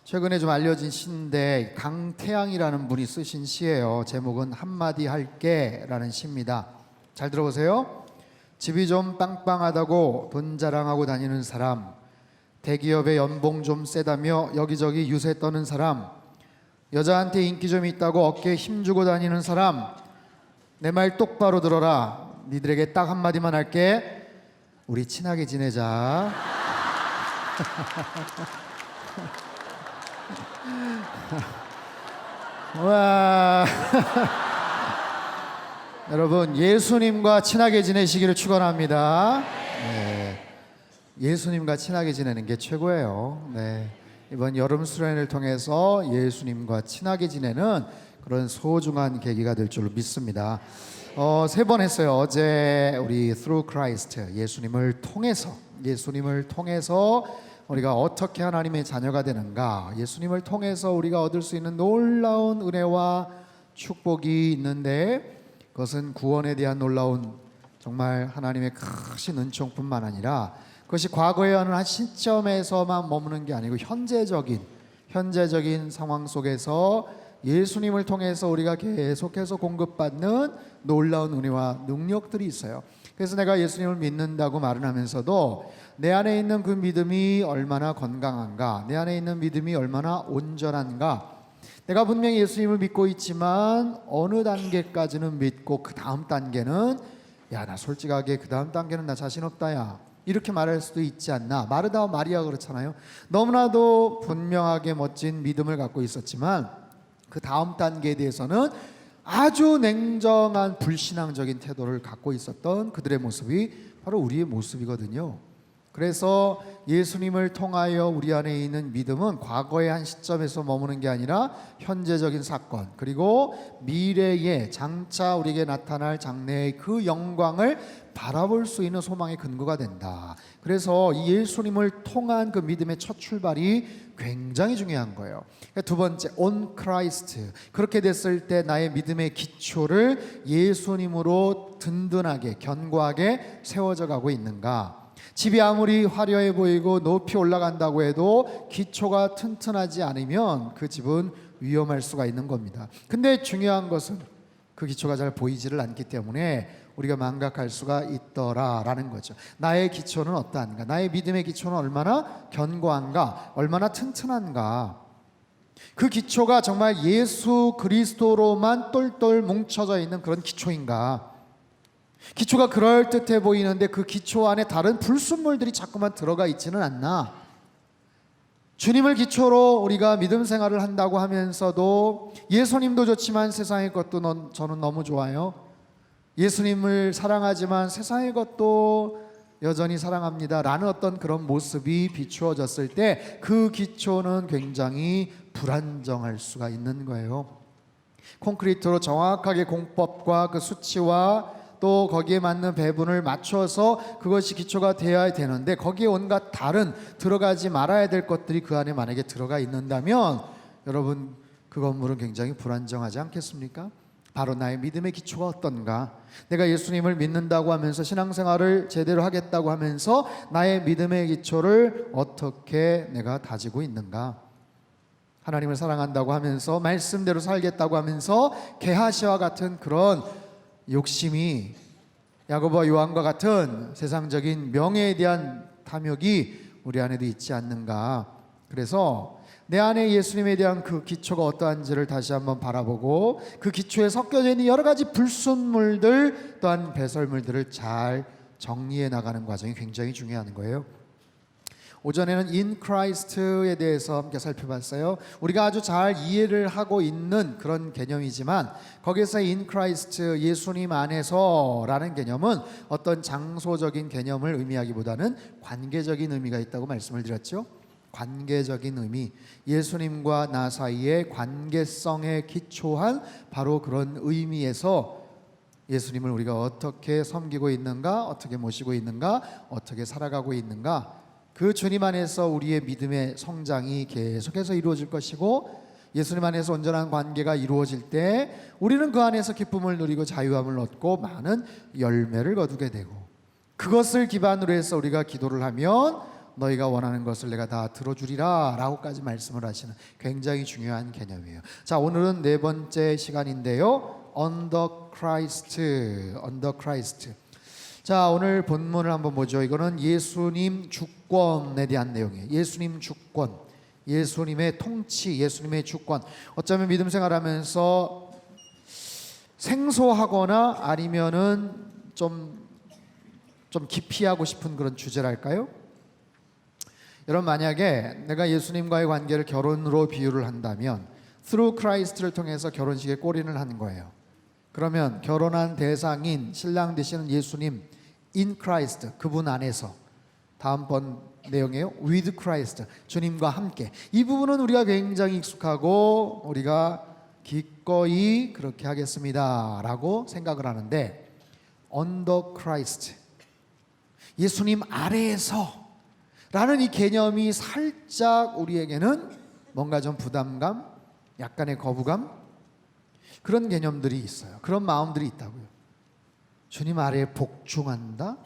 최근에 좀 알려진 시인데 강태양이라는 분이 쓰신 시예요. 제목은 한마디 할게 라는 시입니다. 잘 들어보세요. 집이 좀 빵빵하다고 돈 자랑하고 다니는 사람, 대기업의 연봉 좀 세다며 여기저기 유세 떠는 사람, 여자한테 인기 좀 있다고 어깨에 힘주고 다니는 사람, 내 말 똑바로 들어라. 니들에게 딱 한마디만 할게. 우리 친하게 지내자. 와. 여러분, 예수님과 친하게 지내시기를 축원합니다. 네. 예수님과 친하게 지내는 게 최고예요. 네. 이번 여름 수련회를 통해서 예수님과 친하게 지내는 그런 소중한 계기가 될 줄로 믿습니다. 3번 했어요. 어제 우리 Through Christ, 예수님을 통해서 우리가 어떻게 하나님의 자녀가 되는가, 예수님을 통해서 우리가 얻을 수 있는 놀라운 은혜와 축복이 있는데, 그것은 구원에 대한 놀라운 정말 하나님의 크신 은총뿐만 아니라 그것이 과거의 어느 한 시점에서만 머무는 게 아니고 현재적인 상황 속에서 예수님을 통해서 우리가 계속해서 공급받는 놀라운 은혜와 능력들이 있어요. 그래서 내가 예수님을 믿는다고 말을 하면서도 내 안에 있는 그 믿음이 얼마나 건강한가, 내 안에 있는 믿음이 얼마나 온전한가, 내가 분명히 예수님을 믿고 있지만 어느 단계까지는 믿고 그 다음 단계는 나 솔직하게 그 다음 단계는 나 자신 없다 야, 이렇게 말할 수도 있지 않나. 마르다와 마리아가 그렇잖아요. 너무나도 분명하게 멋진 믿음을 갖고 있었지만 그 다음 단계에 대해서는 아주 냉정한 불신앙적인 태도를 갖고 있었던 그들의 모습이 바로 우리의 모습이거든요. 그래서 예수님을 통하여 우리 안에 있는 믿음은 과거의 한 시점에서 머무는 게 아니라 현재적인 사건, 그리고 미래에 장차 우리에게 나타날 장래의 그 영광을 바라볼 수 있는 소망의 근거가 된다. 그래서 이 예수님을 통한 그 믿음의 첫 출발이 굉장히 중요한 거예요. 두 번째, on Christ. 그렇게 됐을 때 나의 믿음의 기초를 예수님으로 든든하게 견고하게 세워져 가고 있는가. 집이 아무리 화려해 보이고 높이 올라간다고 해도 기초가 튼튼하지 않으면 그 집은 위험할 수가 있는 겁니다. 근데 중요한 것은 그 기초가 잘 보이지를 않기 때문에 우리가 망각할 수가 있더라라는 거죠. 나의 기초는 어떠한가? 나의 믿음의 기초는 얼마나 견고한가? 얼마나 튼튼한가? 그 기초가 정말 예수 그리스도로만 똘똘 뭉쳐져 있는 그런 기초인가? 기초가 그럴듯해 보이는데 그 기초 안에 다른 불순물들이 자꾸만 들어가 있지는 않나? 주님을 기초로 우리가 믿음 생활을 한다고 하면서도 예수님도 좋지만 세상의 것도 저는 너무 좋아요. 예수님을 사랑하지만 세상의 것도 여전히 사랑합니다 라는 어떤 그런 모습이 비추어졌을 때 그 기초는 굉장히 불안정할 수가 있는 거예요. 콘크리트로 정확하게 공법과 그 수치와 또 거기에 맞는 배분을 맞춰서 그것이 기초가 되어야 되는데 거기에 온갖 다른 들어가지 말아야 될 것들이 그 안에 만약에 들어가 있는다면 여러분, 그 건물은 굉장히 불안정하지 않겠습니까? 바로 나의 믿음의 기초가 어떤가? 내가 예수님을 믿는다고 하면서 신앙생활을 제대로 하겠다고 하면서 나의 믿음의 기초를 어떻게 내가 다지고 있는가? 하나님을 사랑한다고 하면서 말씀대로 살겠다고 하면서 게하시와 같은 그런 욕심이, 야고보와 요한과 같은 세상적인 명예에 대한 탐욕이 우리 안에도 있지 않는가? 그래서 내 안에 예수님에 대한 그 기초가 어떠한지를 다시 한번 바라보고 그 기초에 섞여져 있는 여러 가지 불순물들 또한 배설물들을 잘 정리해 나가는 과정이 굉장히 중요한 거예요. 오전에는 in Christ에 대해서 함께 살펴봤어요. 우리가 아주 잘 이해를 하고 있는 그런 개념이지만 거기서 in Christ, 예수님 안에서라는 개념은 어떤 장소적인 개념을 의미하기보다는 관계적인 의미가 있다고 말씀을 드렸죠. 관계적인 의미, 예수님과 나 사이의 관계성에 기초한 바로 그런 의미에서 예수님을 우리가 어떻게 섬기고 있는가, 어떻게 모시고 있는가, 어떻게 살아가고 있는가, 그 주님 안에서 우리의 믿음의 성장이 계속해서 이루어질 것이고 예수님 안에서 온전한 관계가 이루어질 때 우리는 그 안에서 기쁨을 누리고 자유함을 얻고 많은 열매를 거두게 되고, 그것을 기반으로 해서 우리가 기도를 하면 너희가 원하는 것을 내가 다 들어주리라 라고까지 말씀을 하시는 굉장히 중요한 개념이에요. 자, 오늘은 네 번째 시간인데요, Under Christ. 자, 오늘 본문을 한번 보죠. 이거는 예수님 주권에 대한 내용이에요. 예수님 주권, 예수님의 통치, 예수님의 주권. 어쩌면 믿음 생활하면서 생소하거나 아니면은 좀 기피하고 싶은 그런 주제랄까요? 여러분, 만약에 내가 예수님과의 관계를 결혼으로 비유를 한다면 Through Christ를 통해서 결혼식에 골인을 한 거예요. 그러면 결혼한 대상인 신랑 되시는 예수님 in Christ, 그분 안에서, 다음번 내용이에요. with Christ, 주님과 함께. 이 부분은 우리가 굉장히 익숙하고 우리가 기꺼이 그렇게 하겠습니다 라고 생각을 하는데, under Christ, 예수님 아래에서 라는 이 개념이 살짝 우리에게는 뭔가 좀 부담감, 약간의 거부감, 그런 개념들이 있어요. 그런 마음들이 있다고요. 주님 아래에 복종한다?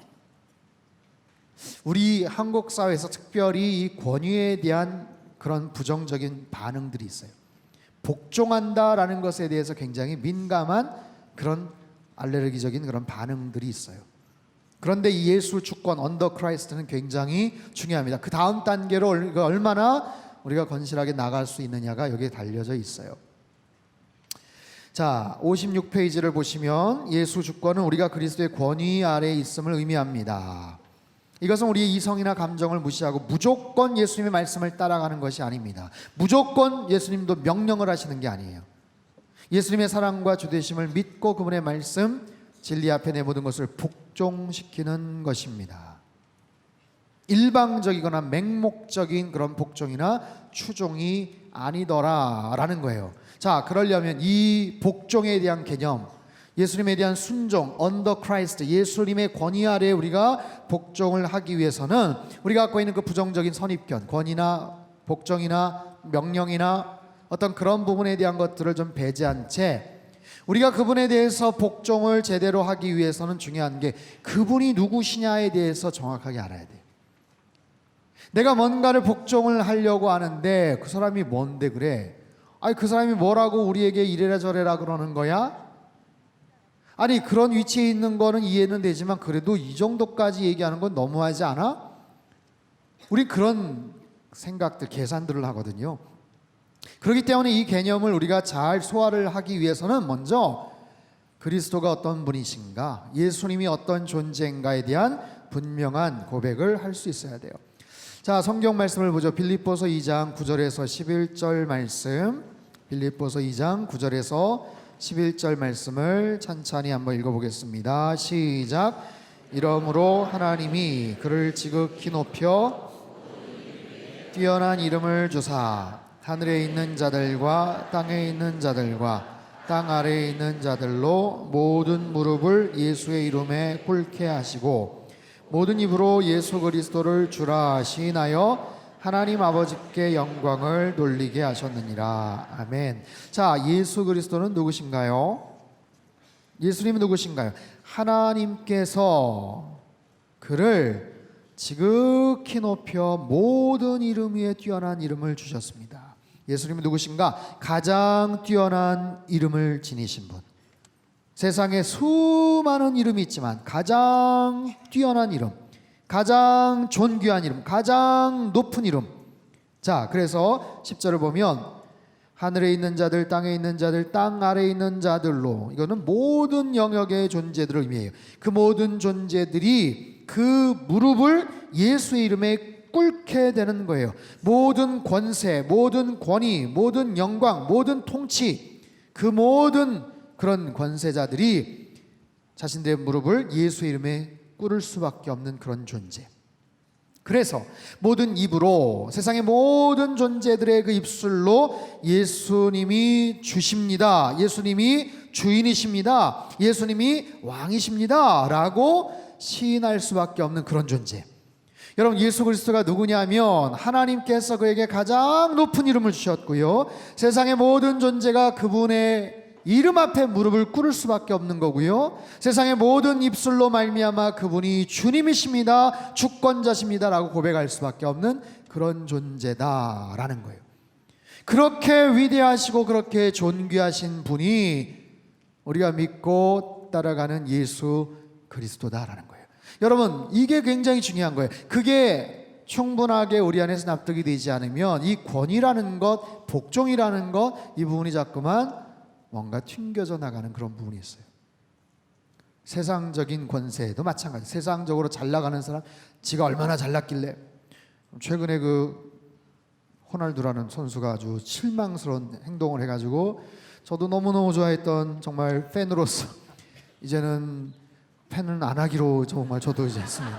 우리 한국 사회에서 특별히 이 권위에 대한 그런 부정적인 반응들이 있어요. 복종한다라는 것에 대해서 굉장히 민감한 그런 알레르기적인 그런 반응들이 있어요. 그런데 이 예수 주권 언더 크라이스트는 굉장히 중요합니다. 그 다음 단계로 얼마나 우리가 건실하게 나갈 수 있느냐가 여기에 달려져 있어요. 자, 56페이지를 보시면 예수 주권은 우리가 그리스도의 권위 아래에 있음을 의미합니다. 이것은 우리의 이성이나 감정을 무시하고 무조건 예수님의 말씀을 따라가는 것이 아닙니다. 무조건 예수님도 명령을 하시는 게 아니에요. 예수님의 사랑과 주되심을 믿고 그분의 말씀, 진리 앞에 내 모든 것을 복종시키는 것입니다. 일방적이거나 맹목적인 그런 복종이나 추종이 아니더라라는 거예요. 자, 그러려면 이 복종에 대한 개념, 예수님에 대한 순종, under Christ, 예수님의 권위 아래 우리가 복종을 하기 위해서는 우리가 갖고 있는 그 부정적인 선입견, 권위나 복종이나 명령이나 어떤 그런 부분에 대한 것들을 좀 배제한 채 우리가 그분에 대해서 복종을 제대로 하기 위해서는 중요한 게 그분이 누구시냐에 대해서 정확하게 알아야 돼요. 내가 뭔가를 복종을 하려고 하는데 그 사람이 뭔데 그래? 아니, 그 사람이 뭐라고 우리에게 이래라 저래라 그러는 거야? 아니, 그런 위치에 있는 거는 이해는 되지만 그래도 이 정도까지 얘기하는 건 너무하지 않아? 우리 그런 생각들, 계산들을 하거든요. 그렇기 때문에 이 개념을 우리가 잘 소화를 하기 위해서는 먼저 그리스도가 어떤 분이신가, 예수님이 어떤 존재인가에 대한 분명한 고백을 할 수 있어야 돼요. 자, 성경 말씀을 보죠. 빌립보서 2장 9절에서 11절 말씀, 빌립보서 2장 9절에서 11절 말씀을 천천히 한번 읽어보겠습니다. 시작. 이러므로 하나님이 그를 지극히 높여 뛰어난 이름을 주사 하늘에 있는 자들과 땅에 있는 자들과 땅 아래에 있는 자들로 모든 무릎을 예수의 이름에 꿇게 하시고 모든 입으로 예수 그리스도를 주라 시인하여 하나님 아버지께 영광을 돌리게 하셨느니라. 아멘. 자, 예수 그리스도는 누구신가요? 예수님은 누구신가요? 하나님께서 그를 지극히 높여 모든 이름 위에 뛰어난 이름을 주셨습니다. 예수님은 누구신가? 가장 뛰어난 이름을 지니신 분. 세상에 수많은 이름이 있지만 가장 뛰어난 이름, 가장 존귀한 이름, 가장 높은 이름. 자, 그래서 10절을 보면 하늘에 있는 자들, 땅에 있는 자들, 땅 아래에 있는 자들로, 이거는 모든 영역의 존재들을 의미해요. 그 모든 존재들이 그 무릎을 예수의 이름에 꿇게 되는 거예요. 모든 권세, 모든 권위, 모든 영광, 모든 통치, 그 모든 그런 권세자들이 자신들의 무릎을 예수의 이름에 꿇을 수밖에 없는 그런 존재. 그래서 모든 입으로, 세상의 모든 존재들의 그 입술로 예수님이 주십니다, 예수님이 주인이십니다, 예수님이 왕이십니다 라고 시인할 수밖에 없는 그런 존재. 여러분, 예수 그리스도가 누구냐면 하나님께서 그에게 가장 높은 이름을 주셨고요, 세상의 모든 존재가 그분의 이름 앞에 무릎을 꿇을 수밖에 없는 거고요. 세상의 모든 입술로 말미암아 그분이 주님이십니다, 주권자십니다 라고 고백할 수밖에 없는 그런 존재다라는 거예요. 그렇게 위대하시고 그렇게 존귀하신 분이 우리가 믿고 따라가는 예수 그리스도다라는 거예요. 여러분, 이게 굉장히 중요한 거예요. 그게 충분하게 우리 안에서 납득이 되지 않으면 이 권위라는 것, 복종이라는 것, 이 부분이 자꾸만 뭔가 튕겨져 나가는 그런 부분이 있어요. 세상적인 권세도 마찬가지. 세상적으로 잘 나가는 사람, 지가 얼마나 잘났길래. 최근에 그 호날두라는 선수가 아주 실망스러운 행동을 해가지고 저도 너무너무 좋아했던 정말 팬으로서 이제는 팬은 안 하기로 정말 저도 이제 했습니다.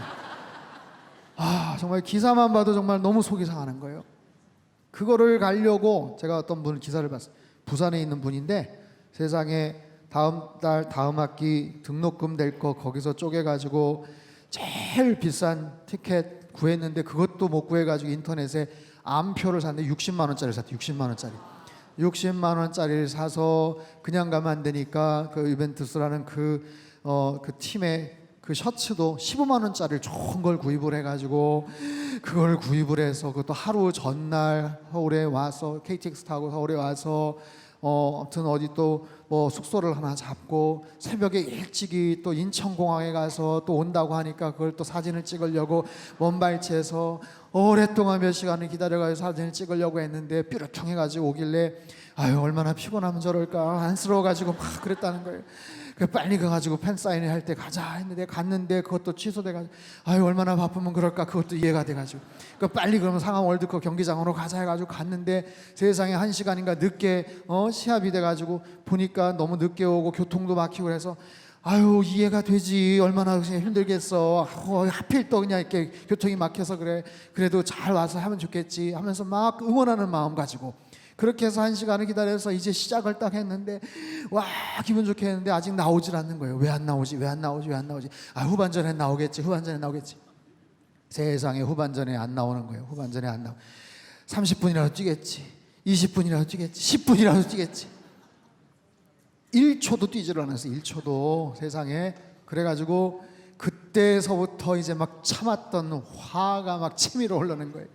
정말 기사만 봐도 정말 너무 속이 상하는 거예요. 그거를 가려고 제가 어떤 분을 기사를 봤어요. 부산에 있는 분인데 세상에 다음 달 다음 학기 등록금 될 거 거기서 쪼개가지고 제일 비싼 티켓 구했는데 그것도 못 구해가지고 인터넷에 암표를 샀는데 60만 원짜리 샀대. 60만 원짜리를 사서 그냥 가면 안 되니까 그 유벤투스라는 그 팀의 그 셔츠도 15만 원짜리를 좋은 걸 구입을 해가지고 그걸 구입을 해서 그것도 하루 전날 서울에 와서 KTX 타고 서울에 와서 아무튼 어디 또 뭐 숙소를 하나 잡고 새벽에 일찍이 또 인천공항에 가서 또 온다고 하니까 그걸 또 사진을 찍으려고 먼 발치해서 오랫동안 몇 시간을 기다려가지고 사진을 찍으려고 했는데 뾰루통해가지고 오길래 아유 얼마나 피곤하면 저럴까 안쓰러워가지고 막 그랬다는 거예요. 빨리 가가지고 팬 사인회 할 때 가자 했는데 갔는데 그것도 취소돼가지고 아유 얼마나 바쁘면 그럴까 그것도 이해가 돼가지고 빨리 그러면 상암 월드컵 경기장으로 가자 해가지고 갔는데 세상에 1시간인가 늦게 시합이 돼가지고 보니까 너무 늦게 오고 교통도 막히고 그래서 아유 이해가 되지 얼마나 힘들겠어. 하필 또 그냥 이렇게 교통이 막혀서 그래 그래도 잘 와서 하면 좋겠지 하면서 막 응원하는 마음 가지고 그렇게 해서 1시간을 기다려서 이제 시작을 딱 했는데 와 기분 좋게 했는데 아직 나오질 않는 거예요. 왜 안 나오지? 후반전에 나오겠지. 세상에 후반전에 안 나오는 거예요. 후반전에 안 나오. 30분이라도 뛰겠지. 20분이라도 뛰겠지. 10분이라도 뛰겠지. 1초도 뛰지를 않았어요. 1초도 세상에. 그래가지고 그때서부터 이제 막 참았던 화가 막 치밀어 올라오는 거예요.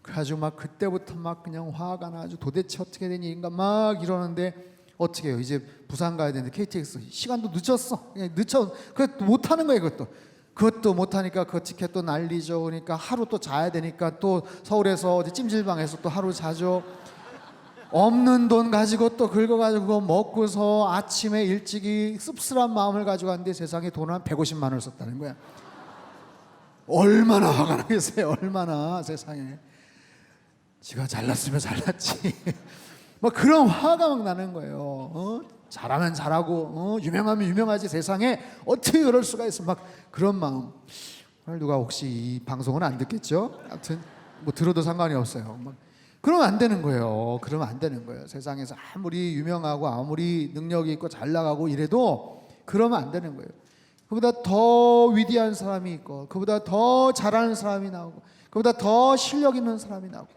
그래가지고 막 그때부터 막 그냥 화가 나가지고 도대체 어떻게 된 일인가 막 이러는데 어떻게 해요? 이제 부산 가야 되는데 KTX 시간도 늦었어. 그것도 못하는 거예요. 그것도 못하니까 그 티켓 또 난리죠. 그러니까 하루 또 자야 되니까 또 서울에서 어디 찜질방에서 또 하루 자죠. 없는 돈 가지고 또 긁어가지고 먹고서 아침에 일찍이 씁쓸한 마음을 가지고 왔는데 세상에 돈을 한 150만 원을 썼다는 거야. 얼마나 화가 나겠어요. 얼마나 세상에. 지가 잘났으면 잘났지. 뭐 그런 화가 막 나는 거예요. 잘하면 잘하고 유명하면 유명하지 세상에 어떻게 그럴 수가 있어. 막 그런 마음. 누가 혹시 이 방송은 안 듣겠죠? 아무튼 뭐 들어도 상관이 없어요. 막 그러면 안 되는 거예요. 세상에서 아무리 유명하고 아무리 능력이 있고 잘 나가고 이래도 그러면 안 되는 거예요. 그보다 더 위대한 사람이 있고 그보다 더 잘하는 사람이 나오고 그보다 더 실력 있는 사람이 나오고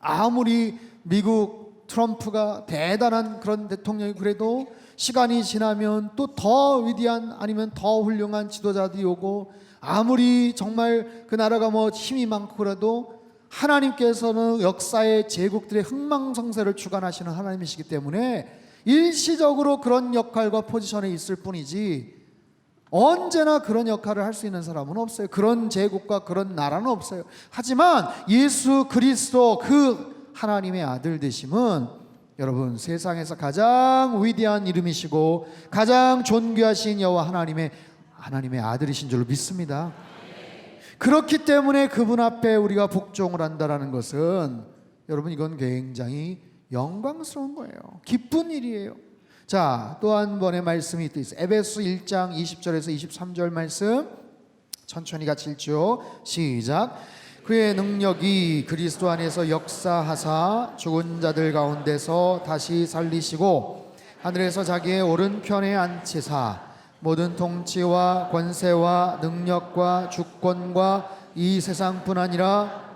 아무리 미국 트럼프가 대단한 그런 대통령이 그래도 시간이 지나면 또 더 위대한 아니면 더 훌륭한 지도자들이 오고 아무리 정말 그 나라가 뭐 힘이 많고 그래도 하나님께서는 역사의 제국들의 흥망성쇠를 주관하시는 하나님이시기 때문에 일시적으로 그런 역할과 포지션에 있을 뿐이지 언제나 그런 역할을 할 수 있는 사람은 없어요. 그런 제국과 그런 나라는 없어요. 하지만 예수 그리스도 그 하나님의 아들 되심은 여러분 세상에서 가장 위대한 이름이시고 가장 존귀하신 여호와 하나님의 아들이신 줄로 믿습니다. 그렇기 때문에 그분 앞에 우리가 복종을 한다는 것은 여러분 이건 굉장히 영광스러운 거예요. 기쁜 일이에요. 자, 또 한 번의 말씀이 또 있어요. 에베소 1장 20절에서 23절 말씀 천천히 같이 읽죠. 시작. 그의 능력이 그리스도 안에서 역사하사 죽은 자들 가운데서 다시 살리시고 하늘에서 자기의 오른편에 앉히사 모든 통치와 권세와 능력과 주권과 이 세상뿐 아니라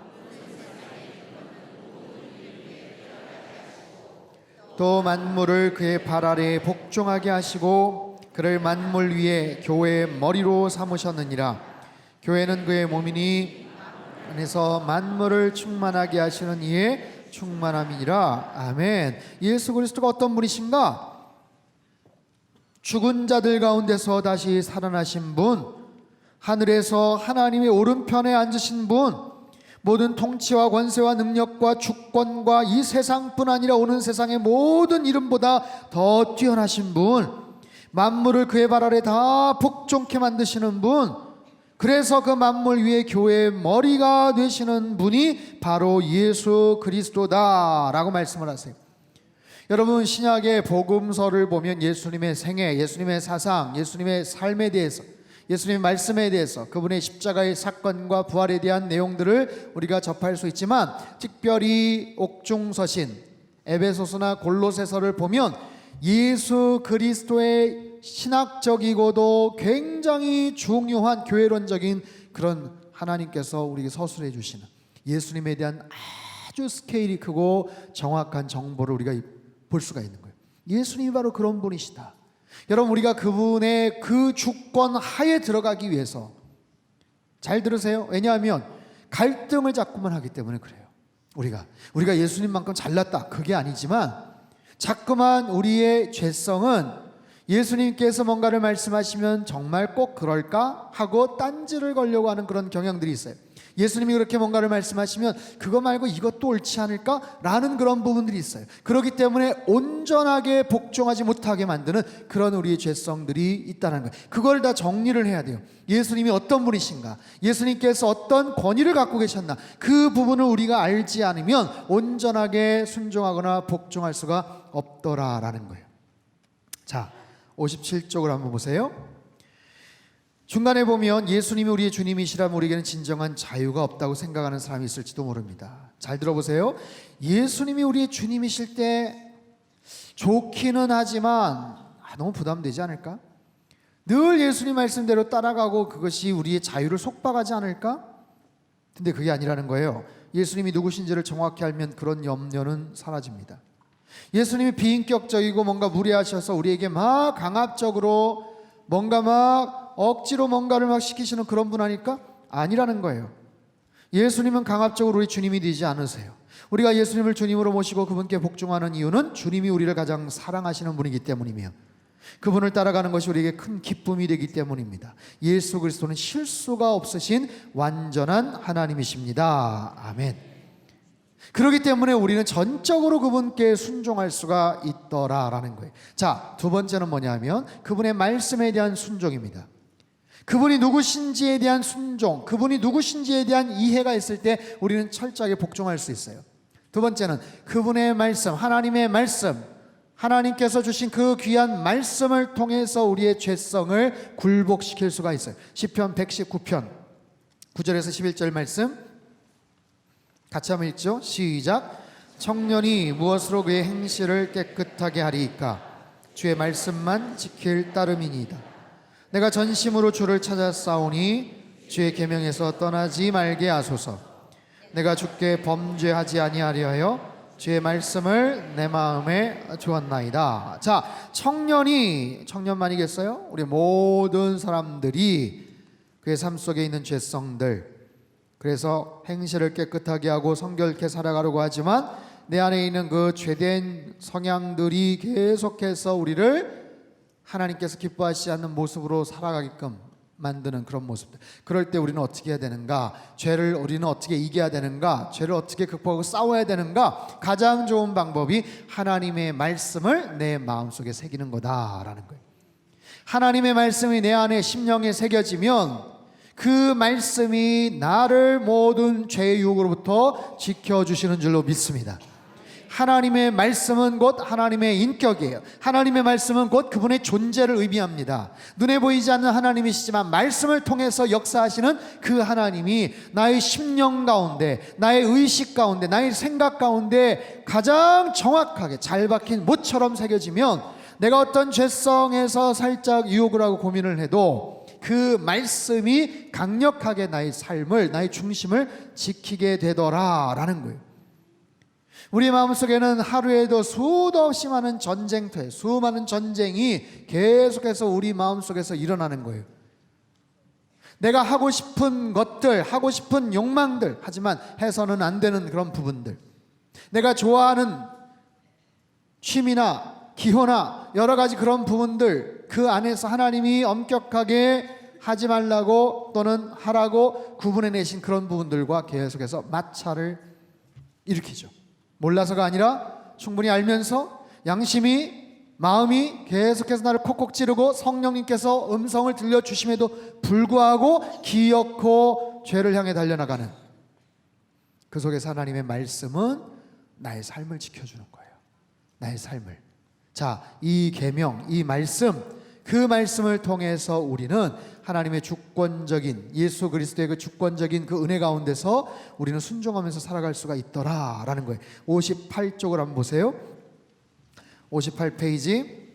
또 만물을 그의 발 아래에 복종하게 하시고 그를 만물 위에 교회의 머리로 삼으셨느니라. 교회는 그의 몸이니 안에서 만물을 충만하게 하시는 이의 충만함이니라. 아멘. 예수 그리스도가 어떤 분이신가? 죽은 자들 가운데서 다시 살아나신 분, 하늘에서 하나님의 오른편에 앉으신 분, 모든 통치와 권세와 능력과 주권과 이 세상뿐 아니라 오는 세상의 모든 이름보다 더 뛰어나신 분, 만물을 그의 발 아래 다 복종케 만드시는 분, 그래서 그 만물 위에 교회의 머리가 되시는 분이 바로 예수 그리스도다라고 말씀을 하세요. 여러분, 신약의 복음서를 보면 예수님의 생애, 예수님의 사상, 예수님의 삶에 대해서, 예수님의 말씀에 대해서, 그분의 십자가의 사건과 부활에 대한 내용들을 우리가 접할 수 있지만, 특별히 옥중서신 에베소서나 골로새서를 보면 예수 그리스도의 신학적이고도 굉장히 중요한 교회론적인 그런 하나님께서 우리에게 서술해 주시는 예수님에 대한 아주 스케일이 크고 정확한 정보를 우리가 볼 수가 있는 거예요. 예수님이 바로 그런 분이시다. 여러분, 우리가 그분의 그 주권 하에 들어가기 위해서, 잘 들으세요. 왜냐하면 갈등을 자꾸만 하기 때문에 그래요. 우리가 예수님만큼 잘났다, 그게 아니지만 자꾸만 우리의 죄성은 예수님께서 뭔가를 말씀하시면 정말 꼭 그럴까 하고 딴지를 걸려고 하는 그런 경향들이 있어요. 예수님이 그렇게 뭔가를 말씀하시면 그거 말고 이것도 옳지 않을까? 라는 그런 부분들이 있어요. 그렇기 때문에 온전하게 복종하지 못하게 만드는 그런 우리의 죄성들이 있다는 거예요. 그걸 다 정리를 해야 돼요. 예수님이 어떤 분이신가? 예수님께서 어떤 권위를 갖고 계셨나? 그 부분을 우리가 알지 않으면 온전하게 순종하거나 복종할 수가 없더라라는 거예요. 자, 57쪽을 한번 보세요. 중간에 보면 예수님이 우리의 주님이시라면 우리에게는 진정한 자유가 없다고 생각하는 사람이 있을지도 모릅니다. 잘 들어보세요. 예수님이 우리의 주님이실 때 좋기는 하지만 너무 부담되지 않을까? 늘 예수님 말씀대로 따라가고 그것이 우리의 자유를 속박하지 않을까? 근데 그게 아니라는 거예요. 예수님이 누구신지를 정확히 알면 그런 염려는 사라집니다. 예수님이 비인격적이고 뭔가 무례하셔서 우리에게 막 강압적으로 뭔가 막 억지로 뭔가를 막 시키시는 그런 분 아닐까? 아니라는 거예요. 예수님은 강압적으로 우리 주님이 되지 않으세요. 우리가 예수님을 주님으로 모시고 그분께 복종하는 이유는 주님이 우리를 가장 사랑하시는 분이기 때문이며 그분을 따라가는 것이 우리에게 큰 기쁨이 되기 때문입니다. 예수 그리스도는 실수가 없으신 완전한 하나님이십니다. 아멘. 그렇기 때문에 우리는 전적으로 그분께 순종할 수가 있더라라는 거예요. 자, 두 번째는 뭐냐면 그분의 말씀에 대한 순종입니다. 그분이 누구신지에 대한 순종, 그분이 누구신지에 대한 이해가 있을 때 우리는 철저하게 복종할 수 있어요. 두 번째는 그분의 말씀, 하나님의 말씀, 하나님께서 주신 그 귀한 말씀을 통해서 우리의 죄성을 굴복시킬 수가 있어요. 시편 119편 9절에서 11절 말씀 같이 한번 읽죠. 시작. 청년이 무엇으로 그의 행실을 깨끗하게 하리이까? 주의 말씀만 지킬 따름이니이다. 내가 전심으로 주를 찾아 싸우니 주의 계명에서 떠나지 말게 하소서. 내가 주께 범죄하지 아니하려 주의 말씀을 내 마음에 두었나이다. 자, 청년만이겠어요? 우리 모든 사람들이 그의 삶 속에 있는 죄성들, 그래서 행실을 깨끗하게 하고 성결케 살아가려고 하지만 내 안에 있는 그 죄된 성향들이 계속해서 우리를 하나님께서 기뻐하시지 않는 모습으로 살아가게끔 만드는 그런 모습들. 그럴 때 우리는 어떻게 해야 되는가? 죄를 우리는 어떻게 이겨야 되는가? 죄를 어떻게 극복하고 싸워야 되는가? 가장 좋은 방법이 하나님의 말씀을 내 마음속에 새기는 거다라는 거예요. 하나님의 말씀이 내 안에 심령에 새겨지면 그 말씀이 나를 모든 죄의 유혹으로부터 지켜주시는 줄로 믿습니다. 하나님의 말씀은 곧 하나님의 인격이에요. 하나님의 말씀은 곧 그분의 존재를 의미합니다. 눈에 보이지 않는 하나님이시지만 말씀을 통해서 역사하시는 그 하나님이 나의 심령 가운데, 나의 의식 가운데, 나의 생각 가운데 가장 정확하게 잘 박힌 못처럼 새겨지면 내가 어떤 죄성에서 살짝 유혹을 하고 고민을 해도 그 말씀이 강력하게 나의 삶을, 나의 중심을 지키게 되더라라는 거예요. 우리 마음속에는 하루에도 수도 없이 많은 전쟁터에 수많은 전쟁이 계속해서 우리 마음속에서 일어나는 거예요. 내가 하고 싶은 것들, 하고 싶은 욕망들, 하지만 해서는 안 되는 그런 부분들, 내가 좋아하는 취미나 기호나 여러 가지 그런 부분들, 그 안에서 하나님이 엄격하게 하지 말라고 또는 하라고 구분해 내신 그런 부분들과 계속해서 마찰을 일으키죠. 몰라서가 아니라 충분히 알면서 양심이, 마음이 계속해서 나를 콕콕 찌르고 성령님께서 음성을 들려주심에도 불구하고 기어코 죄를 향해 달려나가는, 그 속에서 하나님의 말씀은 나의 삶을 지켜주는 거예요. 나의 삶을. 자, 이 계명, 이 말씀, 그 말씀을 통해서 우리는 하나님의 주권적인, 예수 그리스도의 그 주권적인 그 은혜 가운데서 우리는 순종하면서 살아갈 수가 있더라라는 거예요. 58쪽을 한번 보세요. 58페이지.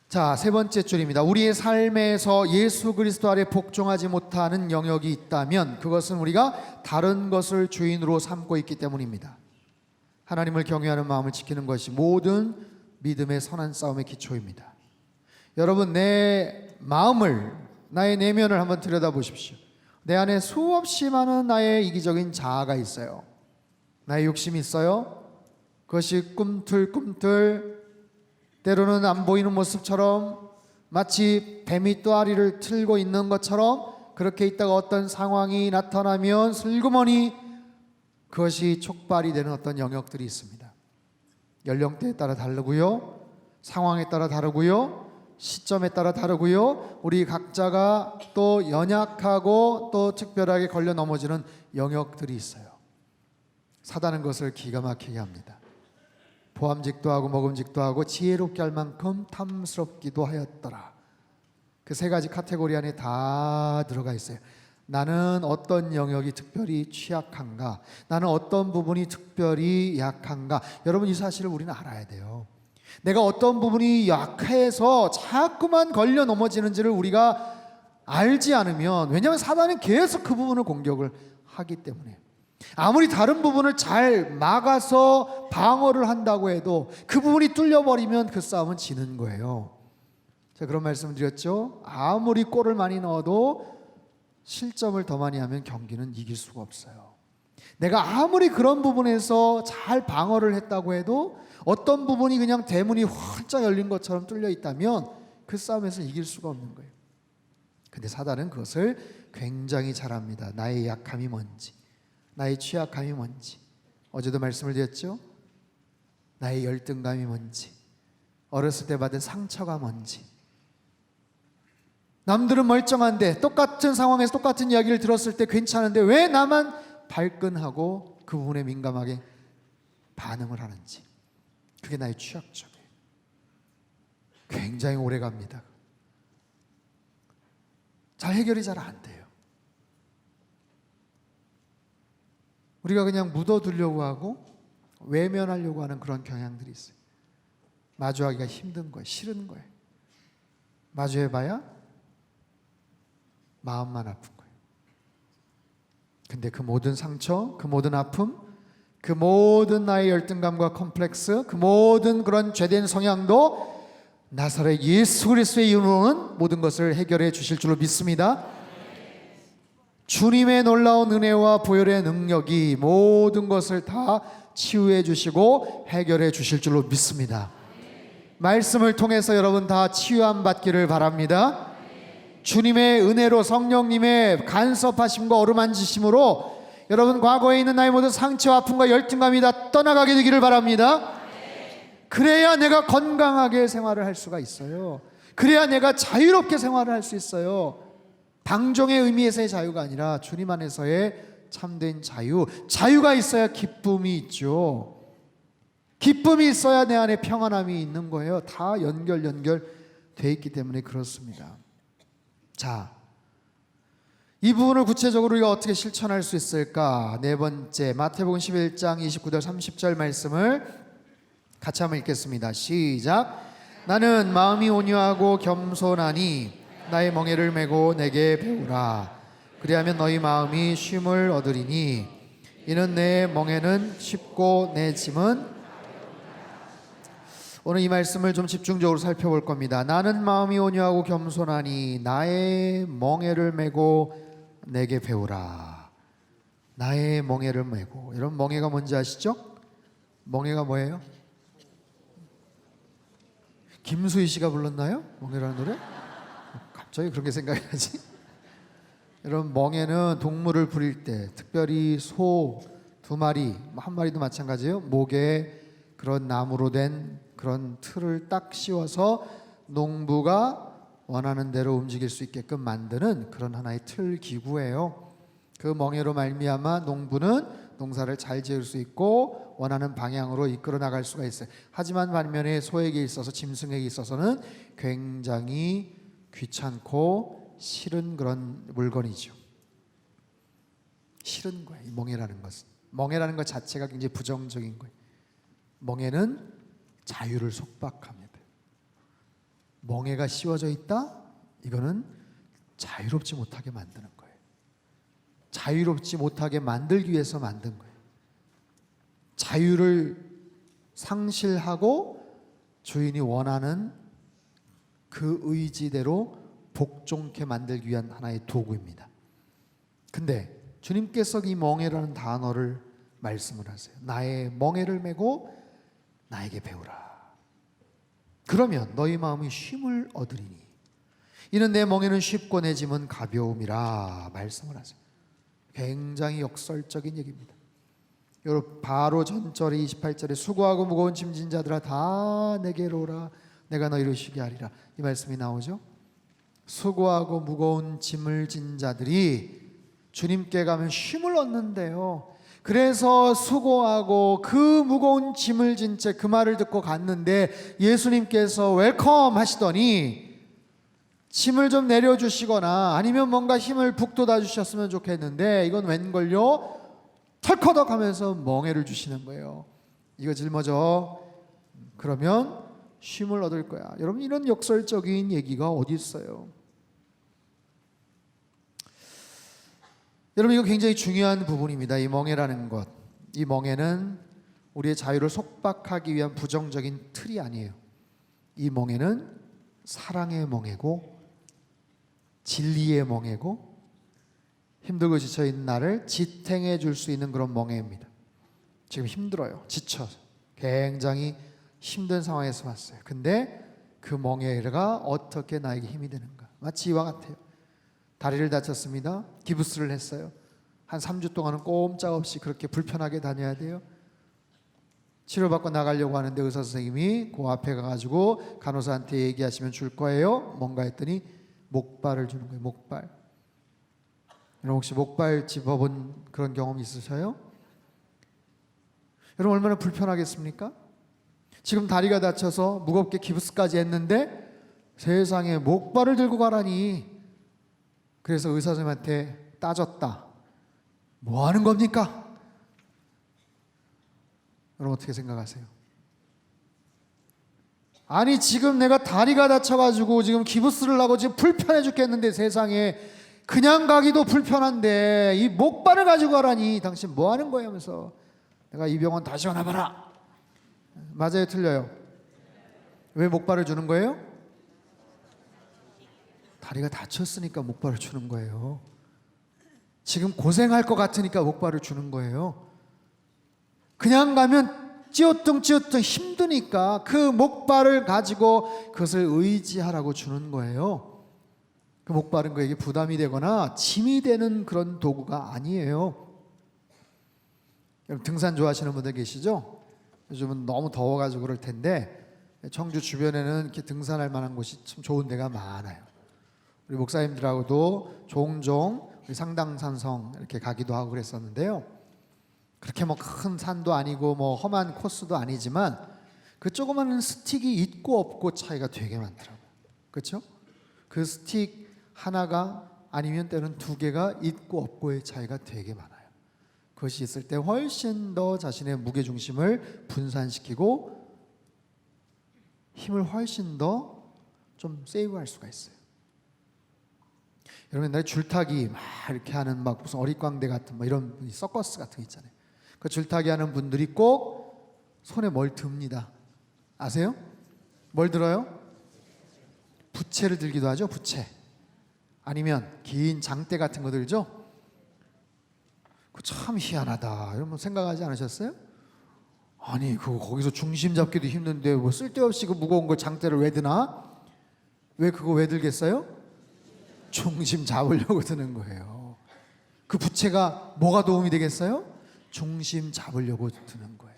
자, 세 번째 줄입니다. 우리의 삶에서 예수 그리스도 아래 복종하지 못하는 영역이 있다면 그것은 우리가 다른 것을 주인으로 삼고 있기 때문입니다. 하나님을 경외하는 마음을 지키는 것이 모든 믿음의 선한 싸움의 기초입니다. 여러분, 내 마음을, 나의 내면을 한번 들여다보십시오. 내 안에 수없이 많은 나의 이기적인 자아가 있어요. 나의 욕심이 있어요. 그것이 꿈틀꿈틀, 때로는 안 보이는 모습처럼 마치 뱀이 또아리를 틀고 있는 것처럼 그렇게 있다가 어떤 상황이 나타나면 슬그머니 그것이 촉발이 되는 어떤 영역들이 있습니다. 연령대에 따라 다르고요, 상황에 따라 다르고요, 시점에 따라 다르고요, 우리 각자가 또 연약하고 또 특별하게 걸려 넘어지는 영역들이 있어요. 사단은 것을 기가 막히게 합니다. 보암직도 하고 먹음직도 하고 지혜롭게 할 만큼 탐스럽기도 하였더라. 그 세 가지 카테고리 안에 다 들어가 있어요. 나는 어떤 영역이 특별히 취약한가? 나는 어떤 부분이 특별히 약한가? 여러분, 이 사실을 우리는 알아야 돼요. 내가 어떤 부분이 약해서 자꾸만 걸려 넘어지는지를 우리가 알지 않으면, 왜냐하면 사단은 계속 그 부분을 공격을 하기 때문에, 아무리 다른 부분을 잘 막아서 방어를 한다고 해도 그 부분이 뚫려버리면 그 싸움은 지는 거예요. 제가 그런 말씀을 드렸죠. 아무리 골을 많이 넣어도 실점을 더 많이 하면 경기는 이길 수가 없어요. 내가 아무리 그런 부분에서 잘 방어를 했다고 해도 어떤 부분이 그냥 대문이 활짝 열린 것처럼 뚫려 있다면 그 싸움에서 이길 수가 없는 거예요. 근데 사단은 그것을 굉장히 잘합니다. 나의 약함이 뭔지, 나의 취약함이 뭔지, 어제도 말씀을 드렸죠. 나의 열등감이 뭔지, 어렸을 때 받은 상처가 뭔지. 남들은 멀쩡한데 똑같은 상황에서 똑같은 이야기를 들었을 때 괜찮은데 왜 나만 발끈하고 그 부분에 민감하게 반응을 하는지. 그게 나의 취약점이에요. 굉장히 오래 갑니다. 잘 해결이 잘 안 돼요. 우리가 그냥 묻어두려고 하고 외면하려고 하는 그런 경향들이 있어요. 마주하기가 힘든 거예요. 싫은 거예요. 마주해봐야 마음만 아픈 거예요. 근데 그 모든 상처, 그 모든 아픔, 그 모든 나의 열등감과 컴플렉스, 그 모든 그런 죄된 성향도 나사렛 예수 그리스도의 이름으로는 모든 것을 해결해 주실 줄로 믿습니다. 주님의 놀라운 은혜와 보혈의 능력이 모든 것을 다 치유해 주시고 해결해 주실 줄로 믿습니다. 말씀을 통해서 여러분 다 치유함 받기를 바랍니다. 주님의 은혜로, 성령님의 간섭하심과 어루만지심으로 여러분 과거에 있는 나의 모든 상처와 아픔과 열등감이 다 떠나가게 되기를 바랍니다. 그래야 내가 건강하게 생활을 할 수가 있어요. 그래야 내가 자유롭게 생활을 할 수 있어요. 방종의 의미에서의 자유가 아니라 주님 안에서의 참된 자유. 자유가 있어야 기쁨이 있죠. 기쁨이 있어야 내 안에 평안함이 있는 거예요. 다 연결돼 있기 때문에 그렇습니다. 자, 이 부분을 구체적으로 우리가 어떻게 실천할 수 있을까? 네 번째, 마태복음 11장 29절 30절 말씀을 같이 한번 읽겠습니다. 시작. 나는 마음이 온유하고 겸손하니 나의 멍에를 메고 내게 배우라. 그리하면 너희 마음이 쉼을 얻으리니 이는 내 멍에는 쉽고 내 짐은. 오늘 이 말씀을 좀 집중적으로 살펴볼 겁니다. 나는 마음이 온유하고 겸손하니 나의 멍에를 메고 내게 배우라. 나의 멍에를 메고. 여러분, 멍에가 뭔지 아시죠? 멍에가 뭐예요? 김수희 씨가 불렀나요? 멍에라는 노래? 갑자기 그렇게 생각이 나지? 여러분, 멍에는 동물을 부릴 때, 특별히 소 2마리, 한 마리도 마찬가지예요. 목에 그런 나무로 된 그런 틀을 딱 씌워서 농부가 원하는 대로 움직일 수 있게끔 만드는 그런 하나의 틀 기구예요. 그 멍에로 말미암아 농부는 농사를 잘 지을 수 있고 원하는 방향으로 이끌어 나갈 수가 있어요. 하지만 반면에 소에게 있어서, 짐승에게 있어서는 굉장히 귀찮고 싫은 그런 물건이죠. 싫은 거예요, 이 멍에라는 것은. 멍에라는 것 자체가 굉장히 부정적인 거예요. 멍에는 자유를 속박합니다. 멍에가 씌워져 있다? 이거는 자유롭지 못하게 만드는 거예요. 자유롭지 못하게 만들기 위해서 만든 거예요. 자유를 상실하고 주인이 원하는 그 의지대로 복종케 만들기 위한 하나의 도구입니다. 근데 주님께서 이 멍에라는 단어를 말씀을 하세요. 나의 멍에를 메고 나에게 배우라. 그러면 너희 마음이 쉼을 얻으리니 이는 내 멍에는 쉽고 내 짐은 가벼움이라 말씀을 하세요. 굉장히 역설적인 얘기입니다. 여러분, 바로 전절에 28절에 수고하고 무거운 짐진 자들아 다 내게로 오라 내가 너희를 쉬게 하리라, 이 말씀이 나오죠. 수고하고 무거운 짐을 진 자들이 주님께 가면 쉼을 얻는데요. 그래서 수고하고 그 무거운 짐을 진 채 그 말을 듣고 갔는데 예수님께서 웰컴 하시더니 짐을 좀 내려주시거나 아니면 뭔가 힘을 북돋아 주셨으면 좋겠는데 이건 웬걸요? 털커덕 하면서 멍에를 주시는 거예요. 이거 짊어져. 그러면 쉼을 얻을 거야. 여러분, 이런 역설적인 얘기가 어디 있어요? 여러분, 이거 굉장히 중요한 부분입니다. 이 멍에라는 것. 이 멍에는 우리의 자유를 속박하기 위한 부정적인 틀이 아니에요. 이 멍에는 사랑의 멍에고 진리의 멍에고 힘들고 지쳐있는 나를 지탱해 줄 수 있는 그런 멍에입니다. 지금 힘들어요. 지쳐서 굉장히 힘든 상황에서 왔어요. 근데 그 멍에가 어떻게 나에게 힘이 되는가? 마치 이와 같아요. 다리를 다쳤습니다. 기부스를 했어요. 한 3주 동안은 꼼짝없이 그렇게 불편하게 다녀야 돼요. 치료받고 나가려고 하는데 의사 선생님이 그 앞에 가가지고 간호사한테 얘기하시면 줄 거예요. 뭔가 했더니 목발을 주는 거예요. 목발. 여러분, 혹시 목발 집어본 그런 경험 있으셔요? 여러분, 얼마나 불편하겠습니까? 지금 다리가 다쳐서 무겁게 기부스까지 했는데 세상에 목발을 들고 가라니. 그래서 의사 선생님한테 따졌다. 뭐 하는 겁니까? 여러분, 어떻게 생각하세요? 아니, 지금 내가 다리가 다쳐가지고 지금 기부스를 하고 지금 불편해 죽겠는데 세상에 그냥 가기도 불편한데 이 목발을 가지고 가라니 당신 뭐 하는 거예요? 하면서 내가 이 병원 다시 와봐라. 맞아요, 틀려요? 왜 목발을 주는 거예요? 다리가 다쳤으니까 목발을 주는 거예요. 지금 고생할 것 같으니까 목발을 주는 거예요. 그냥 가면 찌우뚱 힘드니까 그 목발을 가지고 그것을 의지하라고 주는 거예요. 그 목발은 그에게 부담이 되거나 짐이 되는 그런 도구가 아니에요. 여러분, 등산 좋아하시는 분들 계시죠? 요즘은 너무 더워가지고 그럴 텐데 청주 주변에는 이렇게 등산할 만한 곳이 참 좋은 데가 많아요. 우리 목사님들하고도 종종 우리 상당산성 이렇게 가기도 하고 그랬었는데요. 그렇게 뭐 큰 산도 아니고 뭐 험한 코스도 아니지만 그 조그마한 스틱이 있고 없고 차이가 되게 많더라고요. 그렇죠? 그 스틱 하나가 아니면 때로는 2개가 있고 없고의 차이가 되게 많아요. 그것이 있을 때 훨씬 더 자신의 무게중심을 분산시키고 힘을 훨씬 더 좀 세이브할 수가 있어요. 여러분 옛날에 줄타기 막 이렇게 하는 막 무슨 어릿광대 같은 뭐 이런 서커스 같은 거 있잖아요. 그 줄타기 하는 분들이 꼭 손에 뭘 듭니다. 아세요? 뭘 들어요? 부채를 들기도 하죠. 부채. 아니면 긴 장대 같은 거 들죠. 그 참 희한하다. 여러분 생각하지 않으셨어요? 아니 그거 거기서 중심 잡기도 힘든데 뭐 쓸데없이 그 무거운 걸 장대를 왜 드나? 왜 그거 왜 들겠어요? 중심 잡으려고 드는 거예요. 그 부채가 뭐가 도움이 되겠어요? 중심 잡으려고 드는 거예요.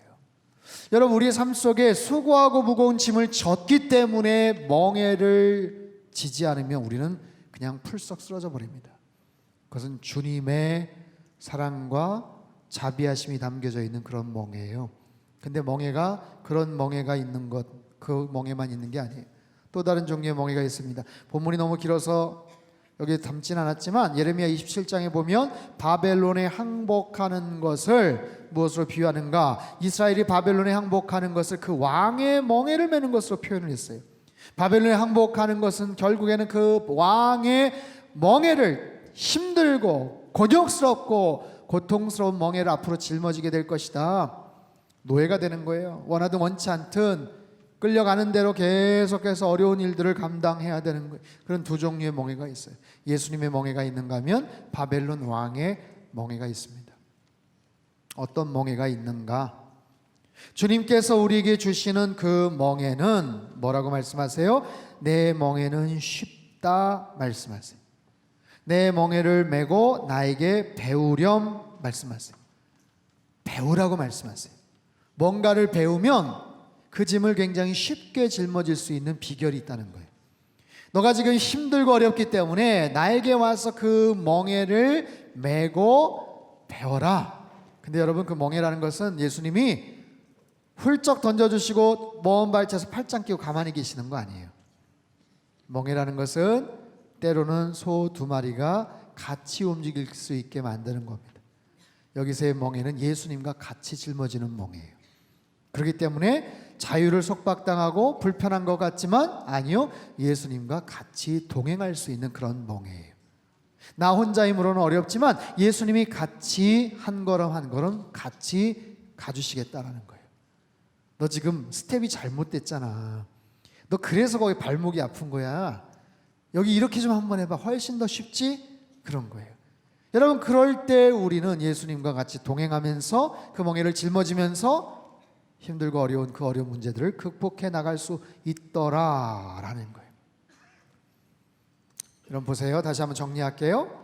여러분 우리의 삶 속에 수고하고 무거운 짐을 졌기 때문에 멍에를 지지 않으면 우리는 그냥 풀썩 쓰러져 버립니다. 그것은 주님의 사랑과 자비하심이 담겨져 있는 그런 멍에예요. 근데 멍에가 그런 멍에가 있는 것, 그 멍에만 있는 게 아니에요. 또 다른 종류의 멍에가 있습니다. 본문이 너무 길어서 여기에 담진 않았지만 예레미야 27장에 보면 바벨론에 항복하는 것을 무엇으로 비유하는가? 이스라엘이 바벨론에 항복하는 것을 그 왕의 멍에를 매는 것으로 표현을 했어요. 바벨론에 항복하는 것은 결국에는 그 왕의 멍에를 힘들고 곤욕스럽고 고통스러운 멍에를 앞으로 짊어지게 될 것이다. 노예가 되는 거예요. 원하든 원치 않든 끌려가는 대로 계속해서 어려운 일들을 감당해야 되는 거예요. 그런 두 종류의 멍에가 있어요. 예수님의 멍에가 있는가 하면 바벨론 왕의 멍에가 있습니다. 어떤 멍에가 있는가? 주님께서 우리에게 주시는 그 멍에는 뭐라고 말씀하세요? 내 멍에는 쉽다 말씀하세요. 내 멍에를 메고 나에게 배우렴 말씀하세요. 배우라고 말씀하세요. 뭔가를 배우면 그 짐을 굉장히 쉽게 짊어질 수 있는 비결이 있다는 거예요. 너가 지금 힘들고 어렵기 때문에 나에게 와서 그 멍에를 메고 배워라. 근데 여러분 그 멍에라는 것은 예수님이 훌쩍 던져주시고 먼 발치에서 팔짱 끼고 가만히 계시는 거 아니에요. 멍에라는 것은 때로는 소 두 마리가 같이 움직일 수 있게 만드는 겁니다. 여기서의 멍에는 예수님과 같이 짊어지는 멍에예요. 그렇기 때문에 자유를 속박당하고 불편한 것 같지만 아니요, 예수님과 같이 동행할 수 있는 그런 멍에예요. 나 혼자 힘으로는 어렵지만 예수님이 같이 한 걸음 한 걸음 같이 가주시겠다라는 거예요. 너 지금 스텝이 잘못됐잖아. 너 그래서 거기 발목이 아픈 거야. 여기 이렇게 좀 한번 해봐. 훨씬 더 쉽지? 그런 거예요. 여러분 그럴 때 우리는 예수님과 같이 동행하면서 그 멍에를 짊어지면서 힘들고 어려운 그 어려운 문제들을 극복해 나갈 수 있더라라는 거예요. 여러분 보세요. 다시 한번 정리할게요.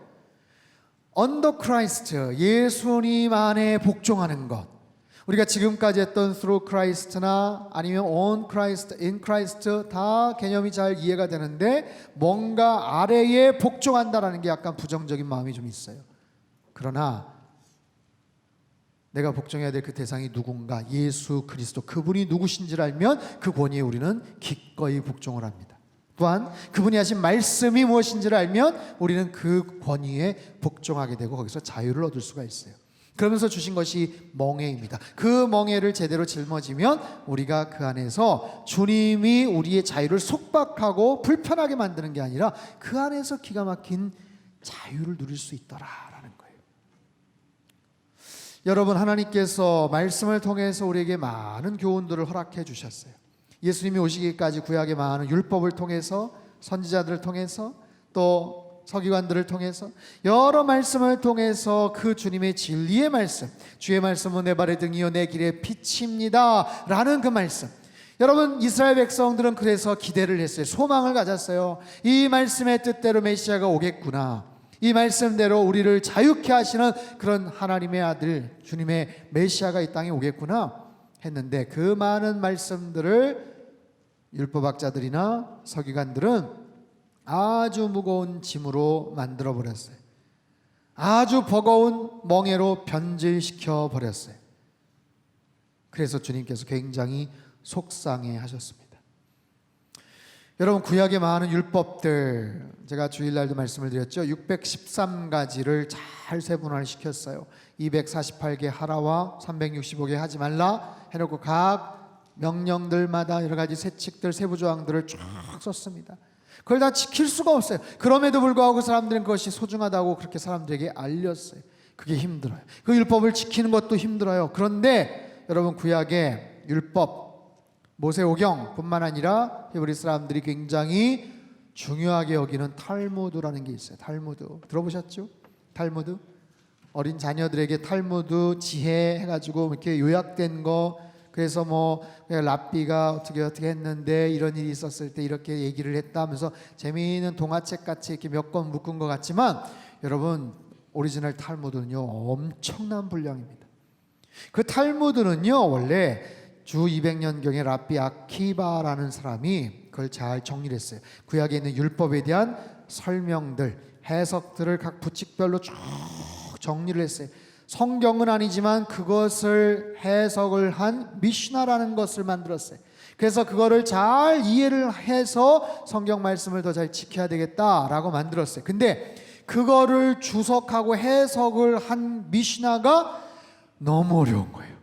Under Christ, 예수님 안에 복종하는 것. 우리가 지금까지 했던 through Christ나 아니면 on Christ, in Christ 다 개념이 잘 이해가 되는데 뭔가 아래에 복종한다라는 게 약간 부정적인 마음이 좀 있어요. 그러나 내가 복종해야 될 그 대상이 누군가, 예수 그리스도, 그분이 누구신지를 알면 그 권위에 우리는 기꺼이 복종을 합니다. 또한 그분이 하신 말씀이 무엇인지를 알면 우리는 그 권위에 복종하게 되고 거기서 자유를 얻을 수가 있어요. 그러면서 주신 것이 멍에입니다. 그 멍에를 제대로 짊어지면 우리가 그 안에서 주님이 우리의 자유를 속박하고 불편하게 만드는 게 아니라 그 안에서 기가 막힌 자유를 누릴 수 있더라라는 거예요. 여러분 하나님께서 말씀을 통해서 우리에게 많은 교훈들을 허락해 주셨어요. 예수님이 오시기까지 구약의 많은 율법을 통해서 선지자들을 통해서 또 서기관들을 통해서 여러 말씀을 통해서 그 주님의 진리의 말씀, 주의 말씀은 내 발의 등이요 내 길의 빛입니다 라는 그 말씀. 여러분 이스라엘 백성들은 그래서 기대를 했어요. 소망을 가졌어요. 이 말씀의 뜻대로 메시아가 오겠구나. 이 말씀대로 우리를 자유케 하시는 그런 하나님의 아들 주님의 메시아가 이 땅에 오겠구나 했는데 그 많은 말씀들을 율법학자들이나 서기관들은 아주 무거운 짐으로 만들어 버렸어요. 아주 버거운 멍에로 변질시켜 버렸어요. 그래서 주님께서 굉장히 속상해 하셨습니다. 여러분 구약의 많은 율법들 제가 주일날도 말씀을 드렸죠. 613가지를 잘 세분화시켰어요. 248개 하라와 365개 하지 말라 해놓고 각 명령들마다 여러 가지 세칙들 세부조항들을 쫙 썼습니다. 그걸 다 지킬 수가 없어요. 그럼에도 불구하고 사람들은 그것이 소중하다고 그렇게 사람들에게 알렸어요. 그게 힘들어요. 그 율법을 지키는 것도 힘들어요. 그런데 여러분, 구약의 율법, 모세오경뿐만 아니라 히브리 사람들이 굉장히 중요하게 여기는 탈무드라는 게 있어요. 탈무드 들어보셨죠? 탈무드, 어린 자녀들에게 탈무드 지혜 해가지고 이렇게 요약된 거, 그래서 뭐 랍비가 어떻게 했는데 이런 일이 있었을 때 이렇게 얘기를 했다 하면서 재미있는 동화책 같이 이렇게 몇 권 묶은 것 같지만, 여러분, 오리지널 탈무드는요 엄청난 분량입니다. 그 탈무드는요 원래 주 200년경에 랍비 아키바라는 사람이 그걸 잘 정리를 했어요. 구약에 있는 율법에 대한 설명들, 해석들을 각 부칙별로 쭉 정리를 했어요. 성경은 아니지만 그것을 해석을 한 미시나라는 것을 만들었어요. 그래서 그거를 잘 이해를 해서 성경 말씀을 더 잘 지켜야 되겠다라고 만들었어요. 근데 그거를 주석하고 해석을 한 미시나가 너무 어려운 거예요.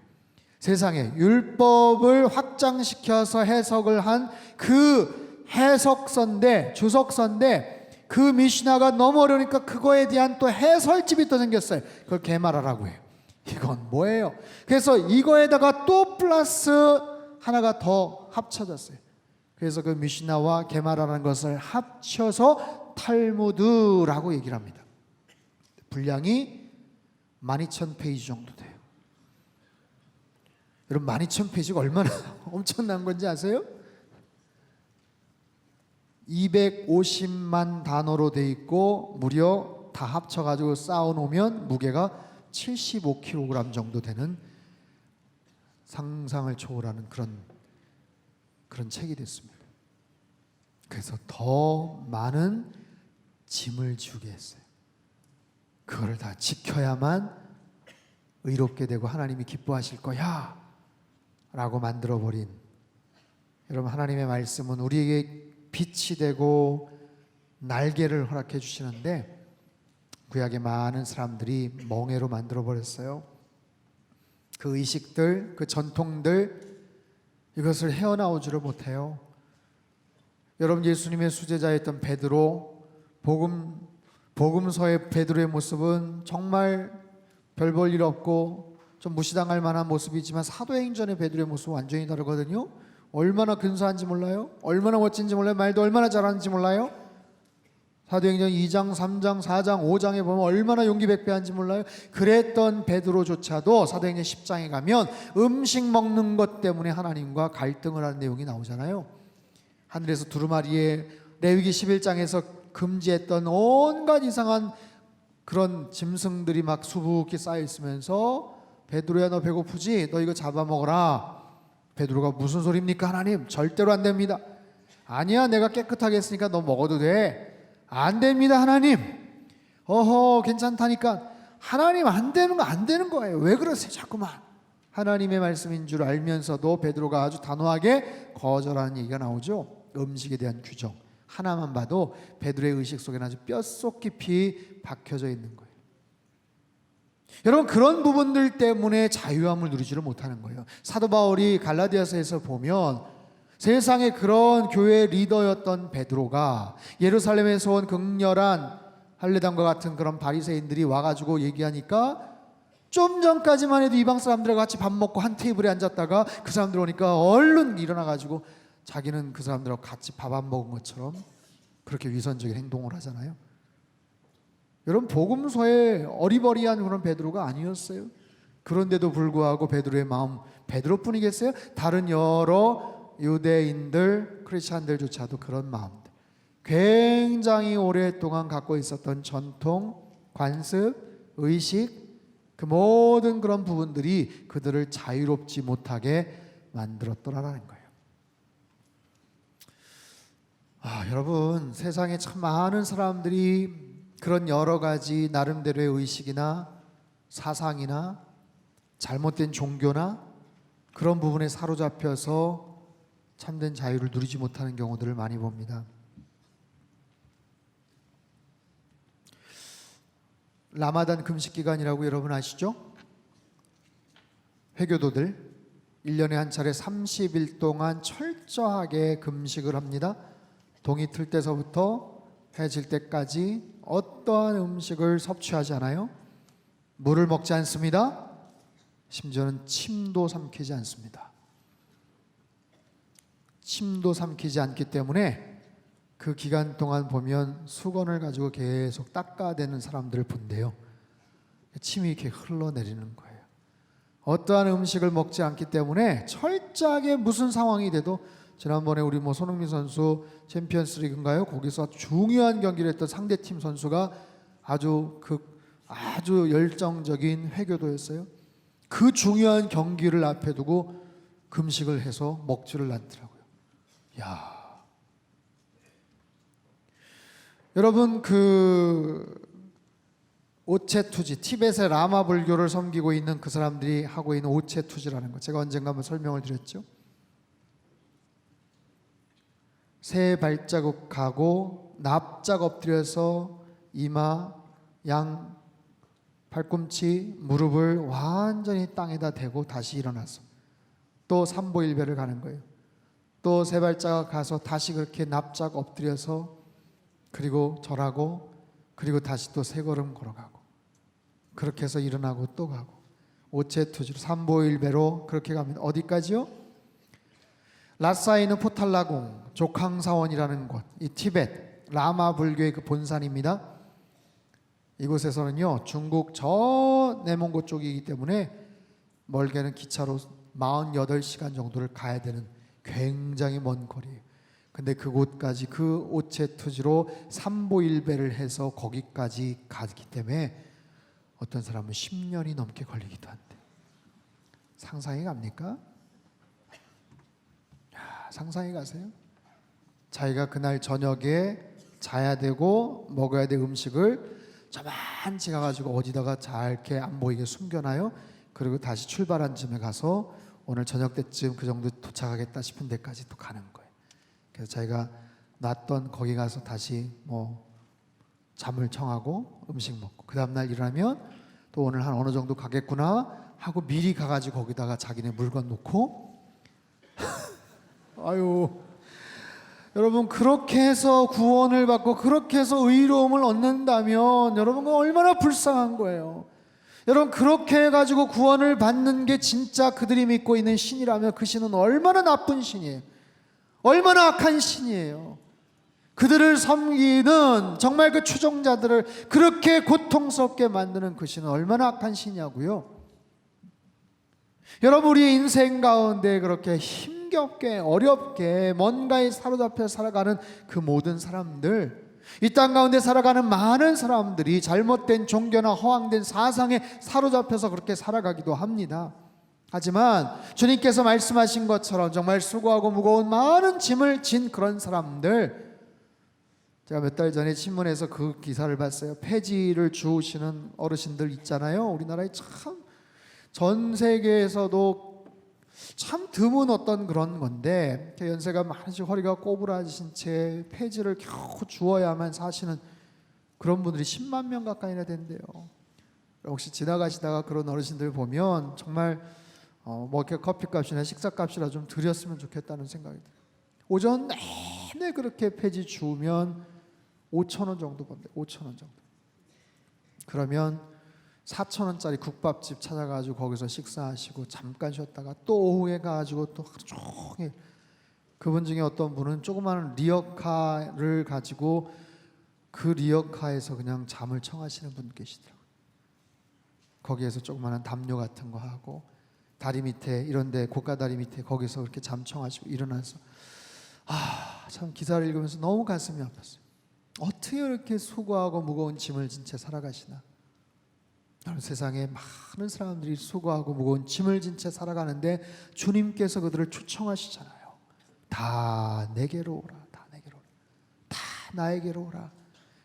세상에 율법을 확장시켜서 해석을 한 그 해석서인데, 주석서인데 그 미시나가 너무 어려우니까 그거에 대한 또 해설집이 또 생겼어요. 그걸 게마라라고 해요. 이건 뭐예요? 그래서 이거에다가 또 플러스 하나가 더 합쳐졌어요. 그래서 그 미시나와 게마라라는 것을 합쳐서 탈무드라고 얘기를 합니다. 분량이 12,000페이지 정도 돼요. 여러분, 12,000페이지가 얼마나 엄청난 건지 아세요? 250만 단어로 돼 있고 무려 다 합쳐가지고 쌓아놓으면 무게가 75kg 정도 되는, 상상을 초월하는 그런 책이 됐습니다. 그래서 더 많은 짐을 주게 했어요. 그거를 다 지켜야만 의롭게 되고 하나님이 기뻐하실 거야 라고 만들어버린, 여러분, 하나님의 말씀은 우리에게 빛이 되고 날개를 허락해 주시는데 구약의 많은 사람들이 멍해로 만들어버렸어요. 그 의식들, 그 전통들, 이것을 헤어나오지를 못해요. 여러분, 예수님의 수제자였던 베드로, 복음서의 베드로의 모습은 정말 별 볼 일 없고 좀 무시당할 만한 모습이지만 사도행전의 베드로의 모습은 완전히 다르거든요. 얼마나 근사한지 몰라요? 얼마나 멋진지 몰라요? 말도 얼마나 잘하는지 몰라요? 사도행전 2장, 3장, 4장, 5장에 보면 얼마나 용기 백배한지 몰라요? 그랬던 베드로조차도 사도행전 10장에 가면 음식 먹는 것 때문에 하나님과 갈등을 하는 내용이 나오잖아요. 하늘에서 두루마리에 레위기 11장에서 금지했던 온갖 이상한 그런 짐승들이 막 수북히 쌓여 있으면서 베드로야, 너 배고프지? 너 이거 잡아먹어라. 베드로가 무슨 소리입니까? 하나님, 절대로 안 됩니다. 아니야, 내가 깨끗하게 했으니까 너 먹어도 돼. 안 됩니다, 하나님. 어허, 괜찮다니까. 하나님, 안 되는 거 안 되는 거예요. 왜 그러세요, 자꾸만. 하나님의 말씀인 줄 알면서도 베드로가 아주 단호하게 거절하는 얘기가 나오죠. 음식에 대한 규정 하나만 봐도 베드로의 의식 속에는 아주 뼛속 깊이 박혀져 있는 거예요. 여러분, 그런 부분들 때문에 자유함을 누리지를 못하는 거예요. 사도 바울이 갈라디아서에서 보면 세상에 그런 교회 리더였던 베드로가 예루살렘에서 온 극렬한 할례당과 같은 그런 바리새인들이 와가지고 얘기하니까 좀 전까지만 해도 이방 사람들과 같이 밥 먹고 한 테이블에 앉았다가 그 사람들 오니까 얼른 일어나가지고 자기는 그 사람들하고 같이 밥 안 먹은 것처럼 그렇게 위선적인 행동을 하잖아요. 여러분, 복음서에 어리버리한 그런 베드로가 아니었어요. 그런데도 불구하고 베드로의 마음, 베드로뿐이겠어요? 다른 여러 유대인들, 크리스찬들조차도 그런 마음들, 굉장히 오랫동안 갖고 있었던 전통, 관습, 의식, 그 모든 그런 부분들이 그들을 자유롭지 못하게 만들었더라라는 거예요. 여러분, 세상에 참 많은 사람들이 그런 여러 가지 나름대로의 의식이나 사상이나 잘못된 종교나 그런 부분에 사로잡혀서 참된 자유를 누리지 못하는 경우들을 많이 봅니다. 라마단 금식 기간이라고 여러분 아시죠? 회교도들 1년에 한 차례 30일 동안 철저하게 금식을 합니다. 동이 틀 때서부터 해 질 때까지 어떠한 음식을 섭취하지 않아요? 물을 먹지 않습니다. 심지어는 침도 삼키지 않습니다. 침도 삼키지 않기 때문에 그 기간 동안 보면 수건을 가지고 계속 닦아대는 사람들을 본대요. 침이 이렇게 흘러내리는 거예요. 어떠한 음식을 먹지 않기 때문에 철저하게 무슨 상황이 돼도, 지난번에 우리 손흥민 선수 챔피언스 리그인가요? 거기서 중요한 경기를 했던 상대팀 선수가 아주 열정적인 회교도였어요. 그 중요한 경기를 앞에 두고 금식을 해서 먹지를 않더라고요. 야, 여러분, 오체투지, 티벳의 라마 불교를 섬기고 있는 그 사람들이 하고 있는 오체투지라는 거, 제가 언젠가 한번 설명을 드렸죠. 새 발자국 가고 납작 엎드려서 이마, 양 팔꿈치, 무릎을 완전히 땅에다 대고 다시 일어나서 또 삼보일배를 가는 거예요. 또 세 발자국 가서 다시 그렇게 납작 엎드려서, 그리고 절하고, 그리고 다시 또 세 걸음 걸어가고, 그렇게 해서 일어나고 또 가고, 오체투지로 삼보일배로 그렇게 갑니다. 어디까지요? 라싸에 있는 포탈라궁 족항사원이라는 곳, 이 티벳 라마 불교의 그 본산입니다. 이곳에서는요, 중국 저 내몽고 쪽이기 때문에 멀게는 기차로 48시간 정도를 가야 되는 굉장히 먼 거리예요. 근데 그곳까지 그 오체투지로 삼보일배를 해서 거기까지 가기 때문에 어떤 사람은 10년이 넘게 걸리기도 한대. 상상이 갑니까? 상상이 가세요? 자기가 그날 저녁에 자야 되고 먹어야 될 음식을 저만치 가가지고 어디다가 잘 이렇게 안 보이게 숨겨놔요. 그리고 다시 출발한 쯤에 가서 오늘 저녁 때쯤 그 정도 도착하겠다 싶은 데까지 또 가는 거예요. 그래서 자기가 놨던 거기 가서 다시 잠을 청하고 음식 먹고, 그 다음날 일어나면 또 오늘 한 어느 정도 가겠구나 하고 미리 가가지고 거기다가 자기네 물건 놓고 아유, 여러분, 그렇게 해서 구원을 받고 그렇게 해서 의로움을 얻는다면 여러분, 그 얼마나 불쌍한 거예요. 여러분, 그렇게 해가지고 구원을 받는 게 진짜 그들이 믿고 있는 신이라면 그 신은 얼마나 나쁜 신이에요. 얼마나 악한 신이에요. 그들을 섬기는 정말 그 추종자들을 그렇게 고통스럽게 만드는 그 신은 얼마나 악한 신이냐고요. 여러분, 우리의 인생 가운데 그렇게 힘겹게 어렵게 뭔가에 사로잡혀 살아가는 그 모든 사람들, 이 땅 가운데 살아가는 많은 사람들이 잘못된 종교나 허황된 사상에 사로잡혀서 그렇게 살아가기도 합니다. 하지만 주님께서 말씀하신 것처럼 정말 수고하고 무거운 많은 짐을 진 그런 사람들, 제가 몇 달 전에 신문에서 그 기사를 봤어요. 폐지를 주우시는 어르신들 있잖아요. 우리나라에 참 전 세계에서도 참 드문 어떤 그런 건데, 연세가 많으시고 허리가 꼬부라지신 채 폐지를 겨우 주어야만 사시는 그런 분들이 10만 명 가까이나 된대요. 혹시 지나가시다가 그런 어르신들 보면 정말 이렇게 커피값이나 식사값이라 좀 드렸으면 좋겠다는 생각이 들어요. 오전 내내 그렇게 폐지 주우면 5,000원 정도 번대. 5,000원 정도. 그러면 4,000원짜리 국밥집 찾아가지고 거기서 식사하시고 잠깐 쉬었다가 또 오후에 가지고 또 하루 종일, 그분 중에 어떤 분은 조그마한 리어카를 가지고 그 리어카에서 그냥 잠을 청하시는 분 계시더라고요. 거기에서 조그마한 담요 같은 거 하고 다리 밑에, 이런데 고가 다리 밑에 거기서 그렇게 잠 청하시고 일어나서, 참 기사를 읽으면서 너무 가슴이 아팠어요. 어떻게 이렇게 수고하고 무거운 짐을 진 채 살아가시나. 세상에 많은 사람들이 수고하고 무거운 짐을 진 채 살아가는데 주님께서 그들을 초청하시잖아요. 다 내게로 오라, 다 내게로 오라, 다 나에게로 오라.